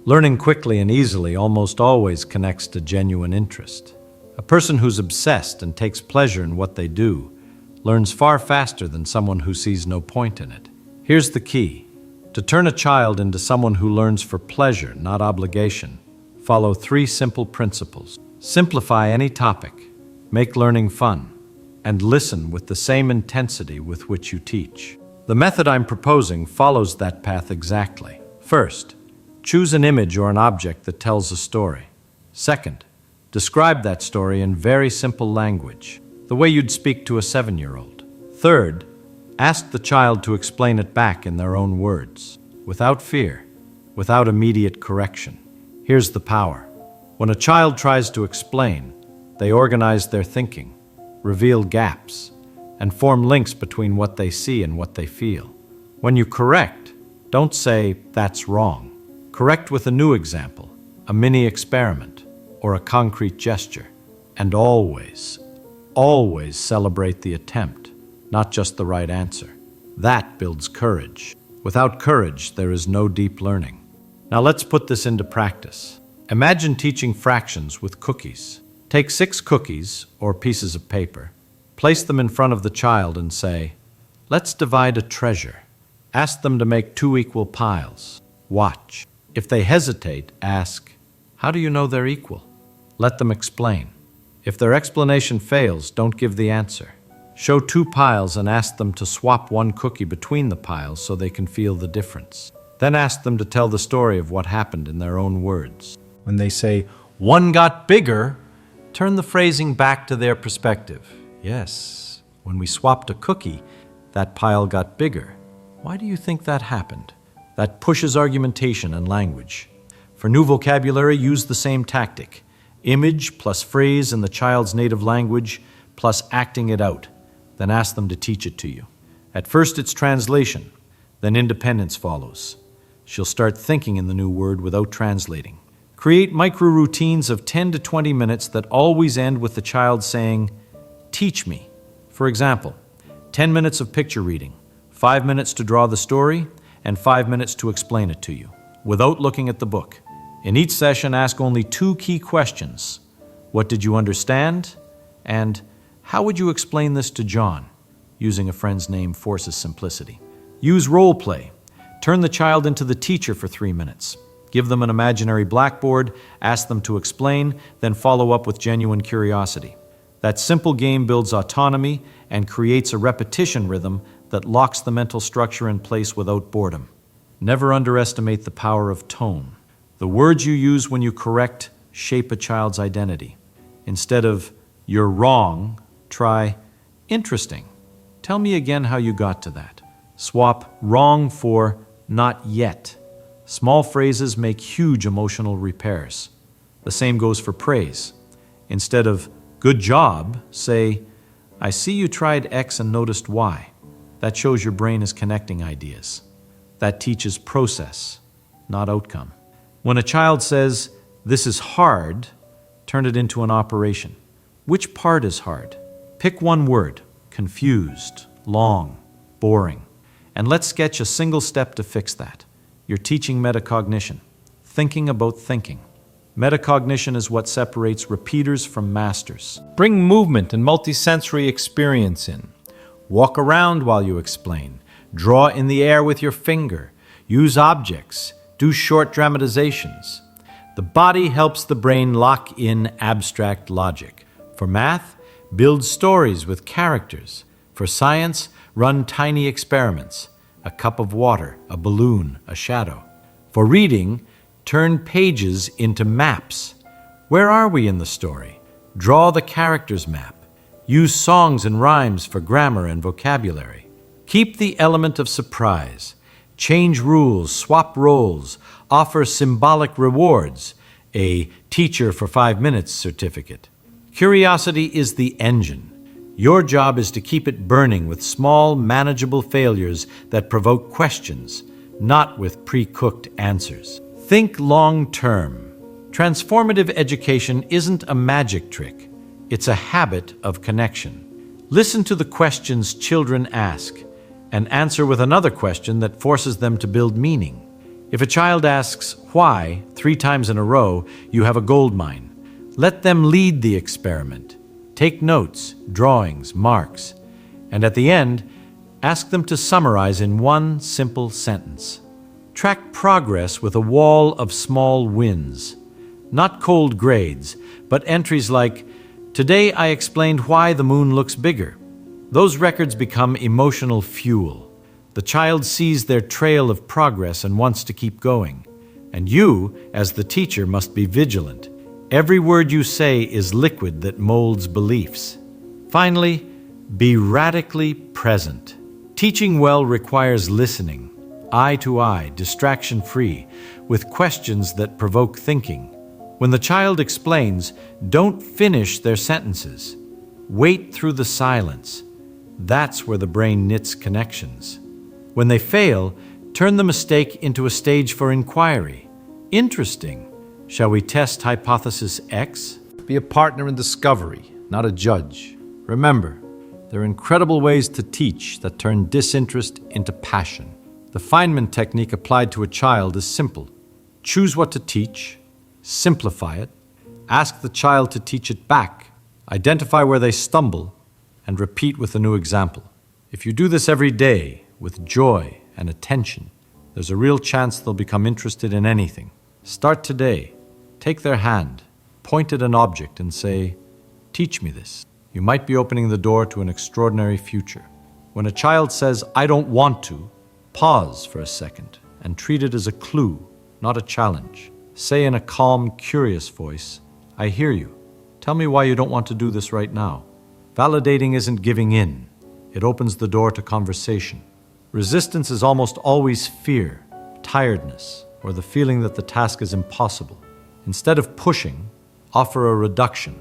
Learning quickly and easily almost always connects to genuine interest. A person who's obsessed and takes pleasure in what they do learns far faster than someone who sees no point in it. Here's the key. To turn a child into someone who learns for pleasure, not obligation, follow 3 simple principles. Simplify any topic, make learning fun, and listen with the same intensity with which you teach. The method I'm proposing follows that path exactly. First, choose an image or an object that tells a story. Second, describe that story in very simple language, the way you'd speak to a 7-year-old. Third, ask the child to explain it back in their own words, without fear, without immediate correction. Here's the power. When a child tries to explain, they organize their thinking, reveal gaps, and form links between what they see and what they feel. When you correct, don't say, "That's wrong." Correct with a new example, a mini experiment, or a concrete gesture. And always celebrate the attempt, not just the right answer. That builds courage. Without courage, there is no deep learning. Now let's put this into practice. Imagine teaching fractions with cookies. Take 6 cookies, or pieces of paper, place them in front of the child and say, "Let's divide a treasure." Ask them to make 2 equal piles. Watch. If they hesitate, ask, "How do you know they're equal?" Let them explain. If their explanation fails, don't give the answer. Show 2 piles and ask them to swap 1 cookie between the piles so they can feel the difference. Then ask them to tell the story of what happened in their own words. When they say, "One got bigger," turn the phrasing back to their perspective. Yes, when we swapped a cookie, that pile got bigger. Why do you think that happened? That pushes argumentation and language. For new vocabulary, use the same tactic. Image plus phrase in the child's native language plus acting it out. Then ask them to teach it to you. At first it's translation, then independence follows. She'll start thinking in the new word without translating. Create micro-routines of 10 to 20 minutes that always end with the child saying, "Teach me." For example, 10 minutes of picture reading, 5 minutes to draw the story, and 5 minutes to explain it to you, without looking at the book. In each session, ask only 2 key questions. What did you understand? And how would you explain this to John? Using a friend's name forces simplicity. Use role play. Turn the child into the teacher for 3 minutes. Give them an imaginary blackboard, ask them to explain, then follow up with genuine curiosity. That simple game builds autonomy and creates a repetition rhythm that locks the mental structure in place without boredom. Never underestimate the power of tone. The words you use when you correct shape a child's identity. Instead of "you're wrong," try "interesting. Tell me again how you got to that." Swap wrong for not yet. Small phrases make huge emotional repairs. The same goes for praise. Instead of "good job," say, "I see you tried X and noticed Y." That shows your brain is connecting ideas. That teaches process, not outcome. When a child says, "This is hard," turn it into an operation. Which part is hard? Pick one word: confused, long, boring. And let's sketch a single step to fix that. You're teaching metacognition, thinking about thinking. Metacognition is what separates repeaters from masters. Bring movement and multisensory experience in. Walk around while you explain. Draw in the air with your finger. Use objects. Do short dramatizations. The body helps the brain lock in abstract logic. For math, build stories with characters. For science, run tiny experiments. A cup of water, a balloon, a shadow. For reading, turn pages into maps. Where are we in the story? Draw the character's map. Use songs and rhymes for grammar and vocabulary. Keep the element of surprise. Change rules, swap roles, offer symbolic rewards, a teacher for 5 minutes certificate. Curiosity is the engine. Your job is to keep it burning with small, manageable failures that provoke questions, not with pre-cooked answers. Think long-term. Transformative education isn't a magic trick. It's a habit of connection. Listen to the questions children ask and answer with another question that forces them to build meaning. If a child asks why 3 times in a row, you have a gold mine. Let them lead the experiment. Take notes, drawings, marks, and at the end, ask them to summarize in 1 simple sentence. Track progress with a wall of small wins. Not cold grades, but entries like, "Today I explained why the moon looks bigger." Those records become emotional fuel. The child sees their trail of progress and wants to keep going. And you, as the teacher, must be vigilant. Every word you say is liquid that molds beliefs. Finally, be radically present. Teaching well requires listening, eye to eye, distraction-free, with questions that provoke thinking. When the child explains, don't finish their sentences. Wait through the silence. That's where the brain knits connections. When they fail, turn the mistake into a stage for inquiry. Interesting. Shall we test hypothesis X? Be a partner in discovery, not a judge. Remember, there are incredible ways to teach that turn disinterest into passion. The Feynman technique applied to a child is simple. Choose what to teach, simplify it, ask the child to teach it back, identify where they stumble, and repeat with a new example. If you do this every day with joy and attention, there's a real chance they'll become interested in anything. Start today. Take their hand, point at an object, and say, "Teach me this." You might be opening the door to an extraordinary future. When a child says, "I don't want to," pause for a second and treat it as a clue, not a challenge. Say in a calm, curious voice, "I hear you. Tell me why you don't want to do this right now." Validating isn't giving in. It opens the door to conversation. Resistance is almost always fear, tiredness, or the feeling that the task is impossible. Instead of pushing, offer a reduction.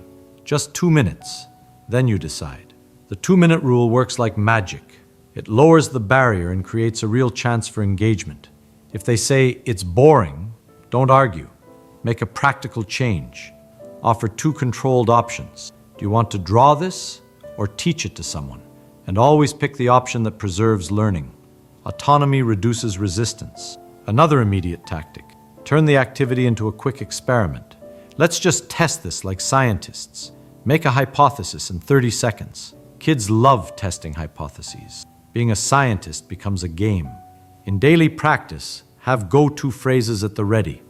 Just 2 minutes. Then you decide. The 2-minute rule works like magic. It lowers the barrier and creates a real chance for engagement. If they say, "It's boring," don't argue. Make a practical change. Offer 2 controlled options. Do you want to draw this or teach it to someone? And always pick the option that preserves learning. Autonomy reduces resistance. Another immediate tactic. Turn the activity into a quick experiment. Let's just test this like scientists. Make a hypothesis in 30 seconds. Kids love testing hypotheses. Being a scientist becomes a game. In daily practice, have go-to phrases at the ready.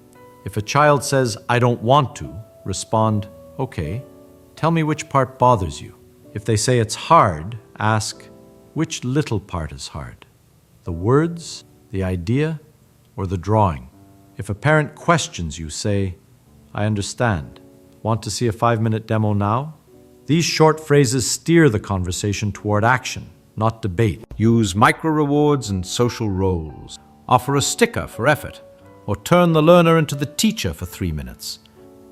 If a child says, "I don't want to," respond, "Okay, tell me which part bothers you." If they say it's hard, ask, "Which little part is hard? The words, the idea, or the drawing?" If a parent questions you, say, "I understand. Want to see a 5-minute demo now?" These short phrases steer the conversation toward action, not debate. Use micro-rewards and social roles. Offer a sticker for effort, or turn the learner into the teacher for 3 minutes.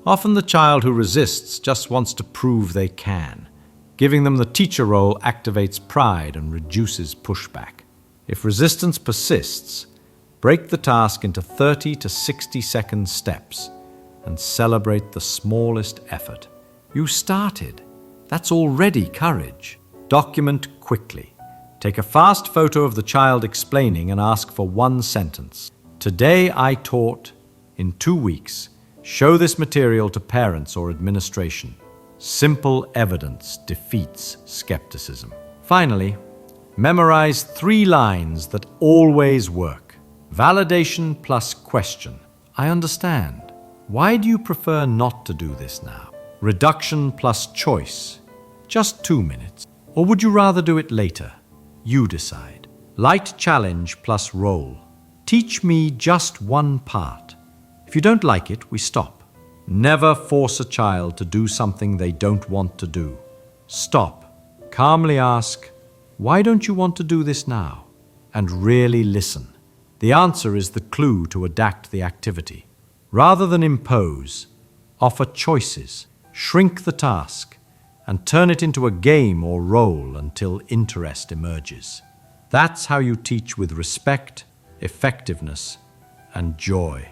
Often the child who resists just wants to prove they can. Giving them the teacher role activates pride and reduces pushback. If resistance persists, break the task into 30 to 60-second steps and celebrate the smallest effort. You started. That's already courage. Document quickly. Take a fast photo of the child explaining and ask for 1 sentence. "Today I taught," in 2 weeks. Show this material to parents or administration. Simple evidence defeats skepticism. Finally, memorize 3 lines that always work. Validation plus question. "I understand. Why do you prefer not to do this now?" Reduction plus choice. Just 2 minutes. Or would you rather do it later? You decide. Light challenge plus role. Teach me just 1 part. If you don't like it, we stop. Never force a child to do something they don't want to do. Stop. Calmly ask, "Why don't you want to do this now?" And really listen. The answer is the clue to adapt the activity. Rather than impose, offer choices, shrink the task, and turn it into a game or role until interest emerges. That's how you teach with respect, effectiveness, and joy,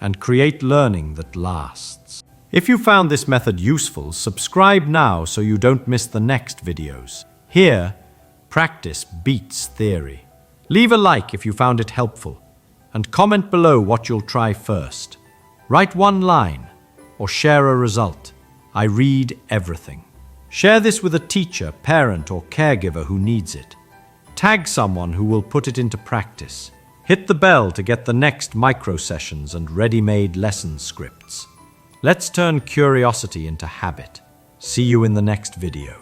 and create learning that lasts. If you found this method useful, subscribe now so you don't miss the next videos. Here, practice beats theory. Leave a like if you found it helpful, and comment below what you'll try first. Write 1 line, or share a result. I read everything. Share this with a teacher, parent, or caregiver who needs it. Tag someone who will put it into practice. Hit the bell to get the next micro sessions and ready-made lesson scripts. Let's turn curiosity into habit. See you in the next video.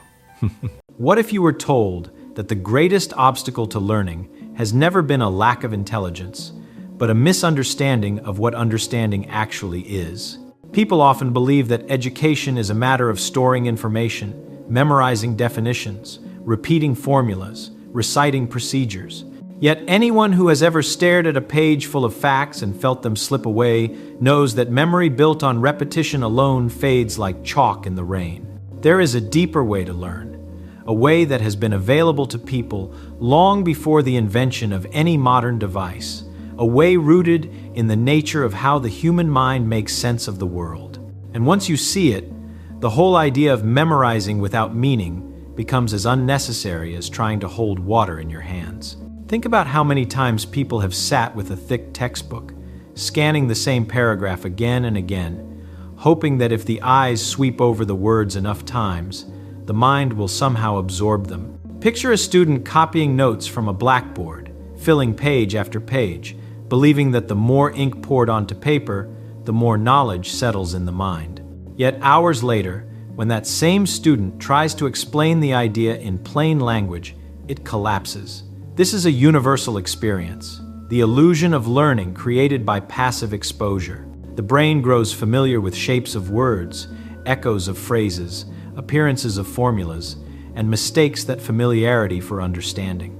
What if you were told that the greatest obstacle to learning has never been a lack of intelligence, but a misunderstanding of what understanding actually is? People often believe that education is a matter of storing information, memorizing definitions, repeating formulas, reciting procedures. Yet anyone who has ever stared at a page full of facts and felt them slip away knows that memory built on repetition alone fades like chalk in the rain. There is a deeper way to learn, a way that has been available to people long before the invention of any modern device, a way rooted in the nature of how the human mind makes sense of the world. And once you see it, the whole idea of memorizing without meaning becomes as unnecessary as trying to hold water in your hands. Think about how many times people have sat with a thick textbook, scanning the same paragraph again and again, hoping that if the eyes sweep over the words enough times, the mind will somehow absorb them. Picture a student copying notes from a blackboard, filling page after page, believing that the more ink poured onto paper, the more knowledge settles in the mind. Yet hours later, when that same student tries to explain the idea in plain language, it collapses. This is a universal experience, the illusion of learning created by passive exposure. The brain grows familiar with shapes of words, echoes of phrases, appearances of formulas, and mistakes that familiarity for understanding.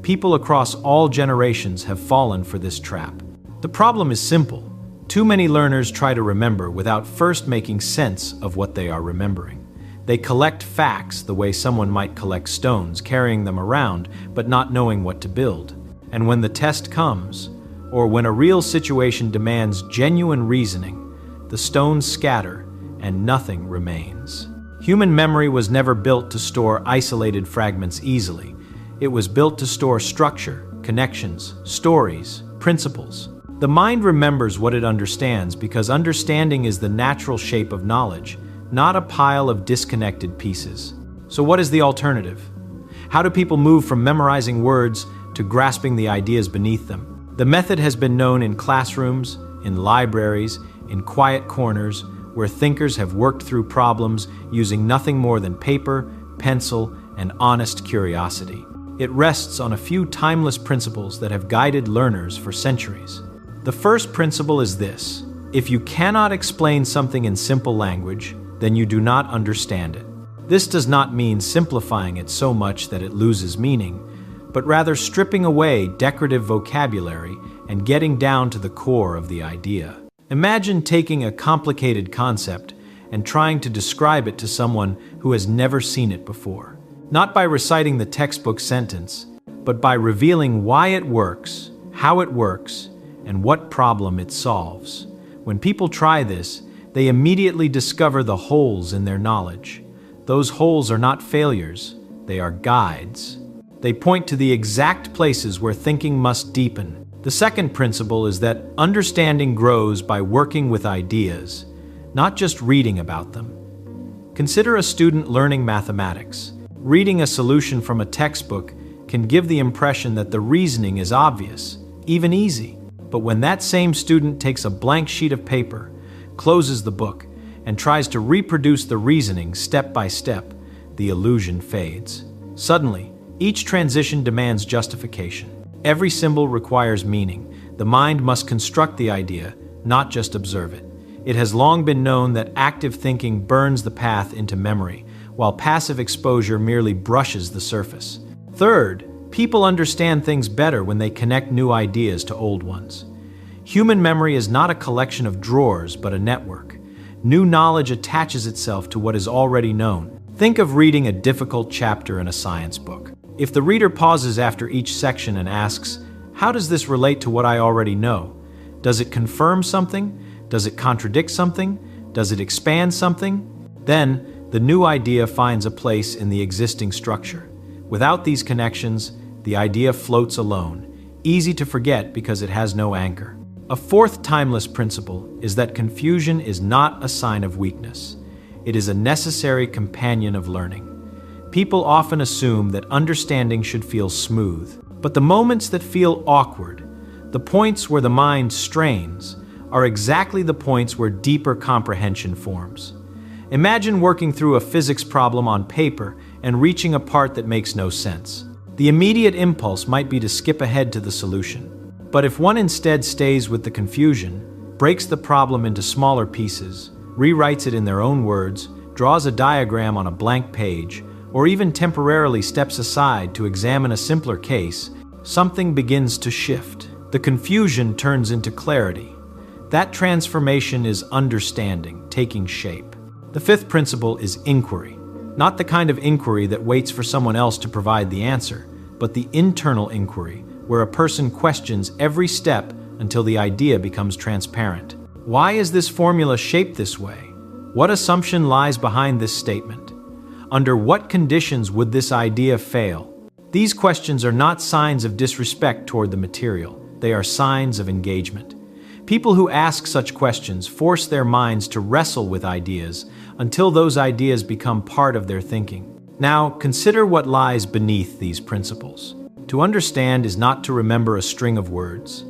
People across all generations have fallen for this trap. The problem is simple. Too many learners try to remember without first making sense of what they are remembering. They collect facts the way someone might collect stones, carrying them around but not knowing what to build. And when the test comes, or when a real situation demands genuine reasoning, the stones scatter and nothing remains. Human memory was never built to store isolated fragments easily. It was built to store structure, connections, stories, principles. The mind remembers what it understands because understanding is the natural shape of knowledge, not a pile of disconnected pieces. So what is the alternative? How do people move from memorizing words to grasping the ideas beneath them? The method has been known in classrooms, in libraries, in quiet corners, where thinkers have worked through problems using nothing more than paper, pencil, and honest curiosity. It rests on a few timeless principles that have guided learners for centuries. The first principle is this: if you cannot explain something in simple language, then you do not understand it. This does not mean simplifying it so much that it loses meaning, but rather stripping away decorative vocabulary and getting down to the core of the idea. Imagine taking a complicated concept and trying to describe it to someone who has never seen it before. Not by reciting the textbook sentence, but by revealing why it works, how it works, and what problem it solves. When people try this, they immediately discover the holes in their knowledge. Those holes are not failures, they are guides. They point to the exact places where thinking must deepen. The second principle is that understanding grows by working with ideas, not just reading about them. Consider a student learning mathematics. Reading a solution from a textbook can give the impression that the reasoning is obvious, even easy. But when that same student takes a blank sheet of paper, closes the book, and tries to reproduce the reasoning step by step, the illusion fades. Suddenly, each transition demands justification. Every symbol requires meaning. The mind must construct the idea, not just observe it. It has long been known that active thinking burns the path into memory, while passive exposure merely brushes the surface. Third, people understand things better when they connect new ideas to old ones. Human memory is not a collection of drawers, but a network. New knowledge attaches itself to what is already known. Think of reading a difficult chapter in a science book. If the reader pauses after each section and asks, "How does this relate to what I already know? Does it confirm something? Does it contradict something? Does it expand something?" Then, the new idea finds a place in the existing structure. Without these connections, the idea floats alone, easy to forget because it has no anchor. A fourth timeless principle is that confusion is not a sign of weakness. It is a necessary companion of learning. People often assume that understanding should feel smooth, but the moments that feel awkward, the points where the mind strains, are exactly the points where deeper comprehension forms. Imagine working through a physics problem on paper and reaching a part that makes no sense. The immediate impulse might be to skip ahead to the solution. But if one instead stays with the confusion, breaks the problem into smaller pieces, rewrites it in their own words, draws a diagram on a blank page, or even temporarily steps aside to examine a simpler case, something begins to shift. The confusion turns into clarity. That transformation is understanding, taking shape. The fifth principle is inquiry. Not the kind of inquiry that waits for someone else to provide the answer, but the internal inquiry, where a person questions every step until the idea becomes transparent. Why is this formula shaped this way? What assumption lies behind this statement? Under what conditions would this idea fail? These questions are not signs of disrespect toward the material. They are signs of engagement. People who ask such questions force their minds to wrestle with ideas until those ideas become part of their thinking. Now, consider what lies beneath these principles. To understand is not to remember a string of words.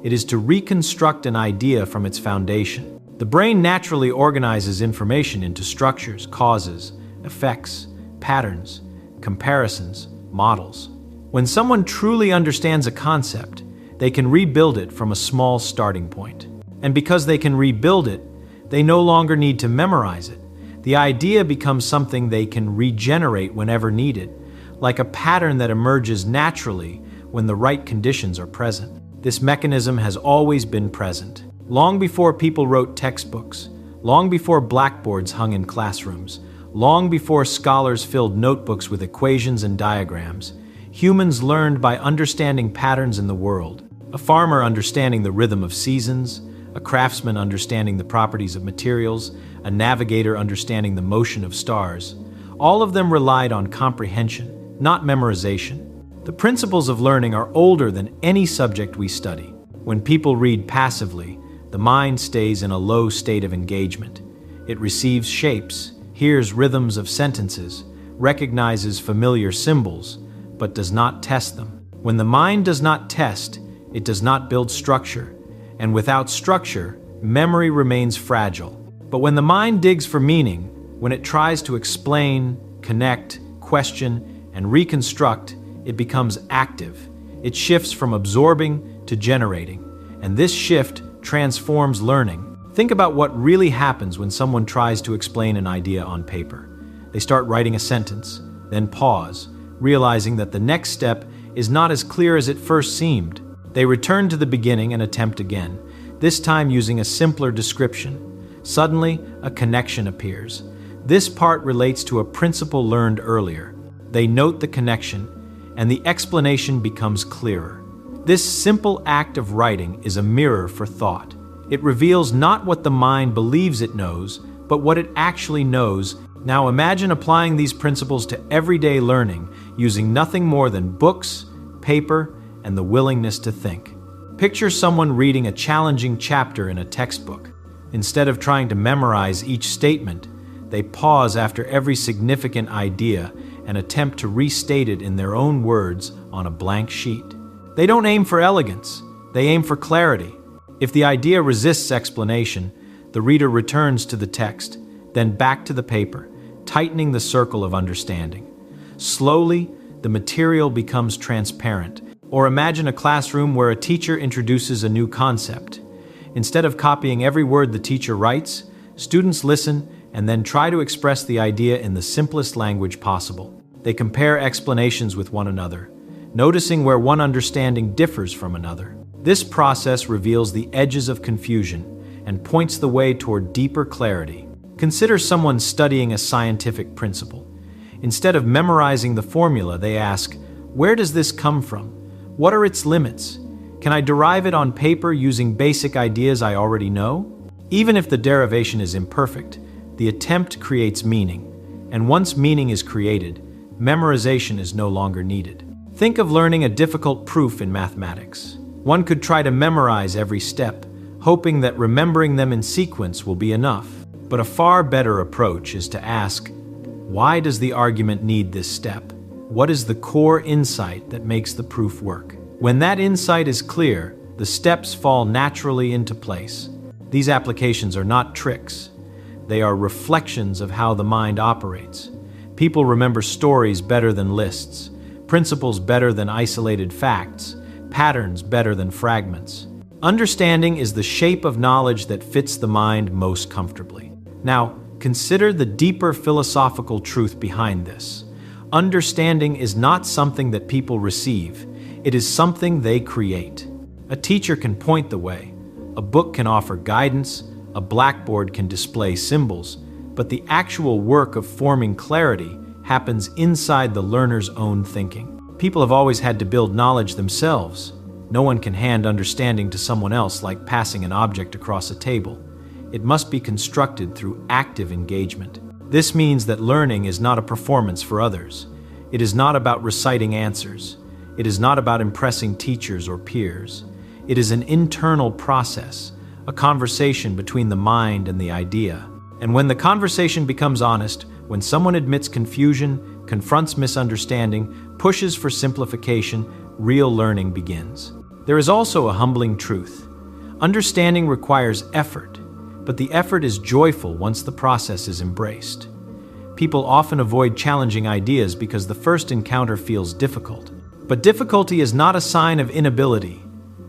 It is to reconstruct an idea from its foundation. The brain naturally organizes information into structures, causes, effects, patterns, comparisons, models. When someone truly understands a concept, they can rebuild it from a small starting point. And because they can rebuild it, they no longer need to memorize it. The idea becomes something they can regenerate whenever needed, like a pattern that emerges naturally when the right conditions are present. This mechanism has always been present. Long before people wrote textbooks, long before blackboards hung in classrooms, long before scholars filled notebooks with equations and diagrams, humans learned by understanding patterns in the world. A farmer understanding the rhythm of seasons, a craftsman understanding the properties of materials, a navigator understanding the motion of stars. All of them relied on comprehension, not memorization. The principles of learning are older than any subject we study. When people read passively, the mind stays in a low state of engagement. It receives shapes, hears rhythms of sentences, recognizes familiar symbols, but does not test them. When the mind does not test, it does not build structure. And without structure, memory remains fragile. But when the mind digs for meaning, when it tries to explain, connect, question, and reconstruct, it becomes active. It shifts from absorbing to generating. And this shift transforms learning. Think about what really happens when someone tries to explain an idea on paper. They start writing a sentence, then pause, realizing that the next step is not as clear as it first seemed. They return to the beginning and attempt again, this time using a simpler description. Suddenly, a connection appears. This part relates to a principle learned earlier. They note the connection, and the explanation becomes clearer. This simple act of writing is a mirror for thought. It reveals not what the mind believes it knows, but what it actually knows. Now imagine applying these principles to everyday learning, using nothing more than books, paper, and the willingness to think. Picture someone reading a challenging chapter in a textbook. Instead of trying to memorize each statement, they pause after every significant idea and attempt to restate it in their own words on a blank sheet. They don't aim for elegance, they aim for clarity. If the idea resists explanation, the reader returns to the text, then back to the paper, tightening the circle of understanding. Slowly, the material becomes transparent. Or imagine a classroom where a teacher introduces a new concept. Instead of copying every word the teacher writes, students listen and then try to express the idea in the simplest language possible. They compare explanations with one another, noticing where one understanding differs from another. This process reveals the edges of confusion and points the way toward deeper clarity. Consider someone studying a scientific principle. Instead of memorizing the formula, they ask, "Where does this come from? What are its limits? Can I derive it on paper using basic ideas I already know?" Even if the derivation is imperfect, the attempt creates meaning. And once meaning is created, memorization is no longer needed. Think of learning a difficult proof in mathematics. One could try to memorize every step, hoping that remembering them in sequence will be enough. But a far better approach is to ask, why does the argument need this step? What is the core insight that makes the proof work? When that insight is clear, the steps fall naturally into place. These applications are not tricks. They are reflections of how the mind operates. People remember stories better than lists, principles better than isolated facts, patterns better than fragments. Understanding is the shape of knowledge that fits the mind most comfortably. Now, consider the deeper philosophical truth behind this. Understanding is not something that people receive. It is something they create. A teacher can point the way. A book can offer guidance. A blackboard can display symbols. But the actual work of forming clarity happens inside the learner's own thinking. People have always had to build knowledge themselves. No one can hand understanding to someone else like passing an object across a table. It must be constructed through active engagement. This means that learning is not a performance for others. It is not about reciting answers. It is not about impressing teachers or peers. It is an internal process, a conversation between the mind and the idea. And when the conversation becomes honest, when someone admits confusion, confronts misunderstanding, pushes for simplification, real learning begins. There is also a humbling truth. Understanding requires effort, but the effort is joyful once the process is embraced. People often avoid challenging ideas because the first encounter feels difficult. But difficulty is not a sign of inability.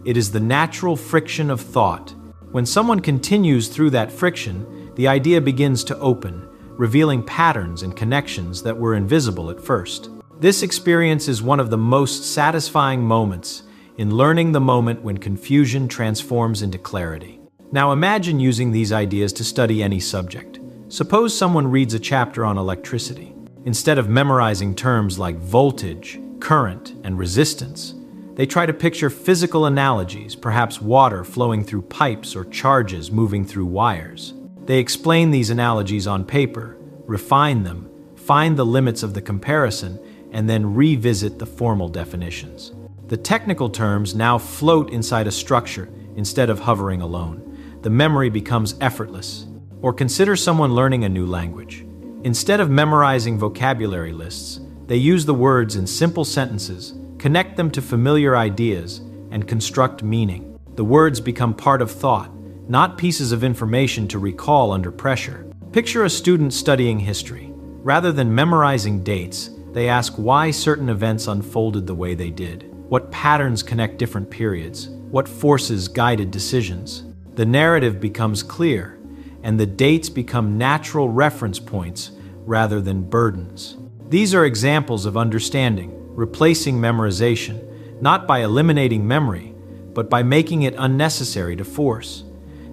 It is the natural friction of thought. When someone continues through that friction, the idea begins to open, revealing patterns and connections that were invisible at first. This experience is one of the most satisfying moments in learning, the moment when confusion transforms into clarity. Now imagine using these ideas to study any subject. Suppose someone reads a chapter on electricity. Instead of memorizing terms like voltage, current, and resistance, they try to picture physical analogies, perhaps water flowing through pipes or charges moving through wires. They explain these analogies on paper, refine them, find the limits of the comparison, and then revisit the formal definitions. The technical terms now float inside a structure instead of hovering alone. The memory becomes effortless. Or consider someone learning a new language. Instead of memorizing vocabulary lists, they use the words in simple sentences, connect them to familiar ideas, and construct meaning. The words become part of thought, not pieces of information to recall under pressure. Picture a student studying history. Rather than memorizing dates, they ask why certain events unfolded the way they did. What patterns connect different periods? What forces guided decisions? The narrative becomes clear, and the dates become natural reference points rather than burdens. These are examples of understanding, replacing memorization, not by eliminating memory, but by making it unnecessary to force.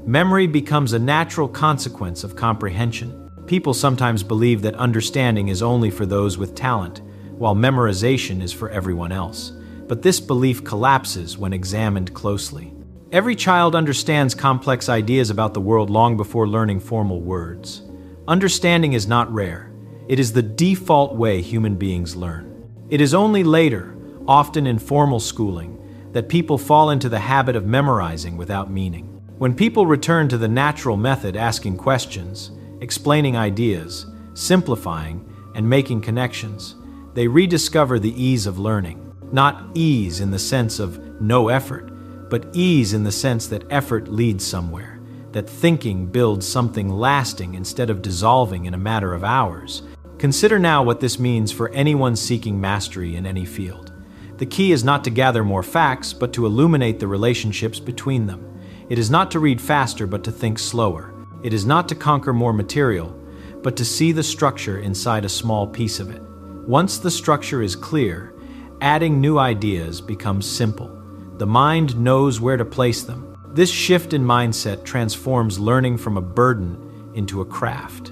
Memory becomes a natural consequence of comprehension. People sometimes believe that understanding is only for those with talent, while memorization is for everyone else. But this belief collapses when examined closely. Every child understands complex ideas about the world long before learning formal words. Understanding is not rare. It is the default way human beings learn. It is only later, often in formal schooling, that people fall into the habit of memorizing without meaning. When people return to the natural method, asking questions, explaining ideas, simplifying, and making connections, they rediscover the ease of learning. Not ease in the sense of no effort, but ease in the sense that effort leads somewhere, that thinking builds something lasting instead of dissolving in a matter of hours. Consider now what this means for anyone seeking mastery in any field. The key is not to gather more facts, but to illuminate the relationships between them. It is not to read faster, but to think slower. It is not to conquer more material, but to see the structure inside a small piece of it. Once the structure is clear, adding new ideas becomes simple. The mind knows where to place them. This shift in mindset transforms learning from a burden into a craft.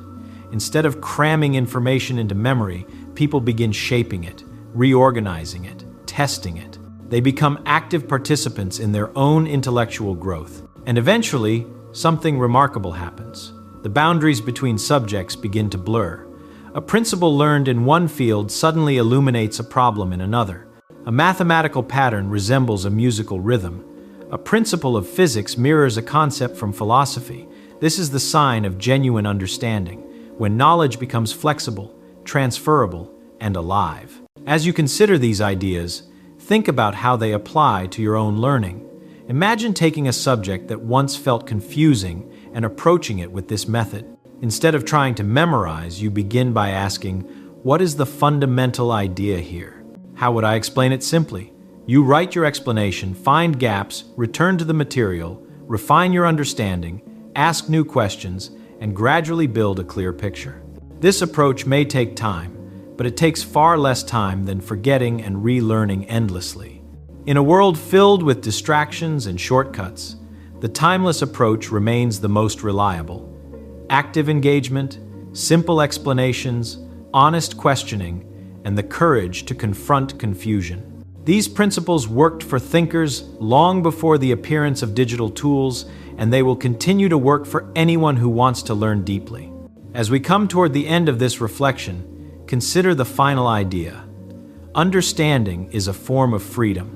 Instead of cramming information into memory, people begin shaping it, reorganizing it, testing it. They become active participants in their own intellectual growth. And eventually, something remarkable happens. The boundaries between subjects begin to blur. A principle learned in one field suddenly illuminates a problem in another. A mathematical pattern resembles a musical rhythm. A principle of physics mirrors a concept from philosophy. This is the sign of genuine understanding, when knowledge becomes flexible, transferable, and alive. As you consider these ideas, think about how they apply to your own learning. Imagine taking a subject that once felt confusing and approaching it with this method. Instead of trying to memorize, you begin by asking, what is the fundamental idea here? How would I explain it simply? You write your explanation, find gaps, return to the material, refine your understanding, ask new questions, and gradually build a clear picture. This approach may take time, but it takes far less time than forgetting and relearning endlessly. In a world filled with distractions and shortcuts, the timeless approach remains the most reliable. Active engagement, simple explanations, honest questioning, and the courage to confront confusion. These principles worked for thinkers long before the appearance of digital tools, and they will continue to work for anyone who wants to learn deeply. As we come toward the end of this reflection, consider the final idea. Understanding is a form of freedom.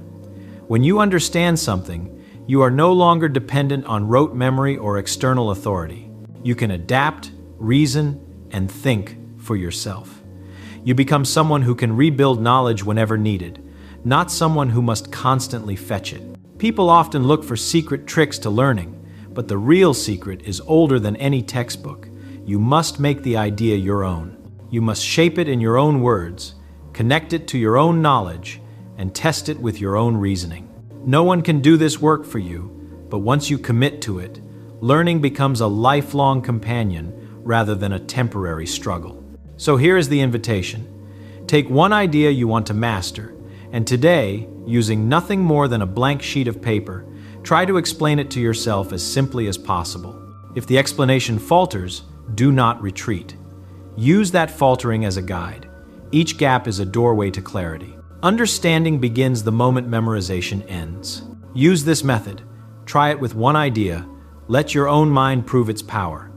When you understand something, You are no longer dependent on rote memory or external authority. You can adapt, reason, and think for yourself. You become someone who can rebuild knowledge whenever needed, not someone who must constantly fetch it. People often look for secret tricks to learning, but the real secret is older than any textbook. You must make the idea your own. You must shape it in your own words, connect it to your own knowledge, and test it with your own reasoning. No one can do this work for you, but once you commit to it, learning becomes a lifelong companion rather than a temporary struggle. So here is the invitation. Take one idea you want to master, and today, using nothing more than a blank sheet of paper, try to explain it to yourself as simply as possible. If the explanation falters, do not retreat. Use that faltering as a guide. Each gap is a doorway to clarity. Understanding begins the moment memorization ends. Use this method. Try it with one idea. Let your own mind prove its power.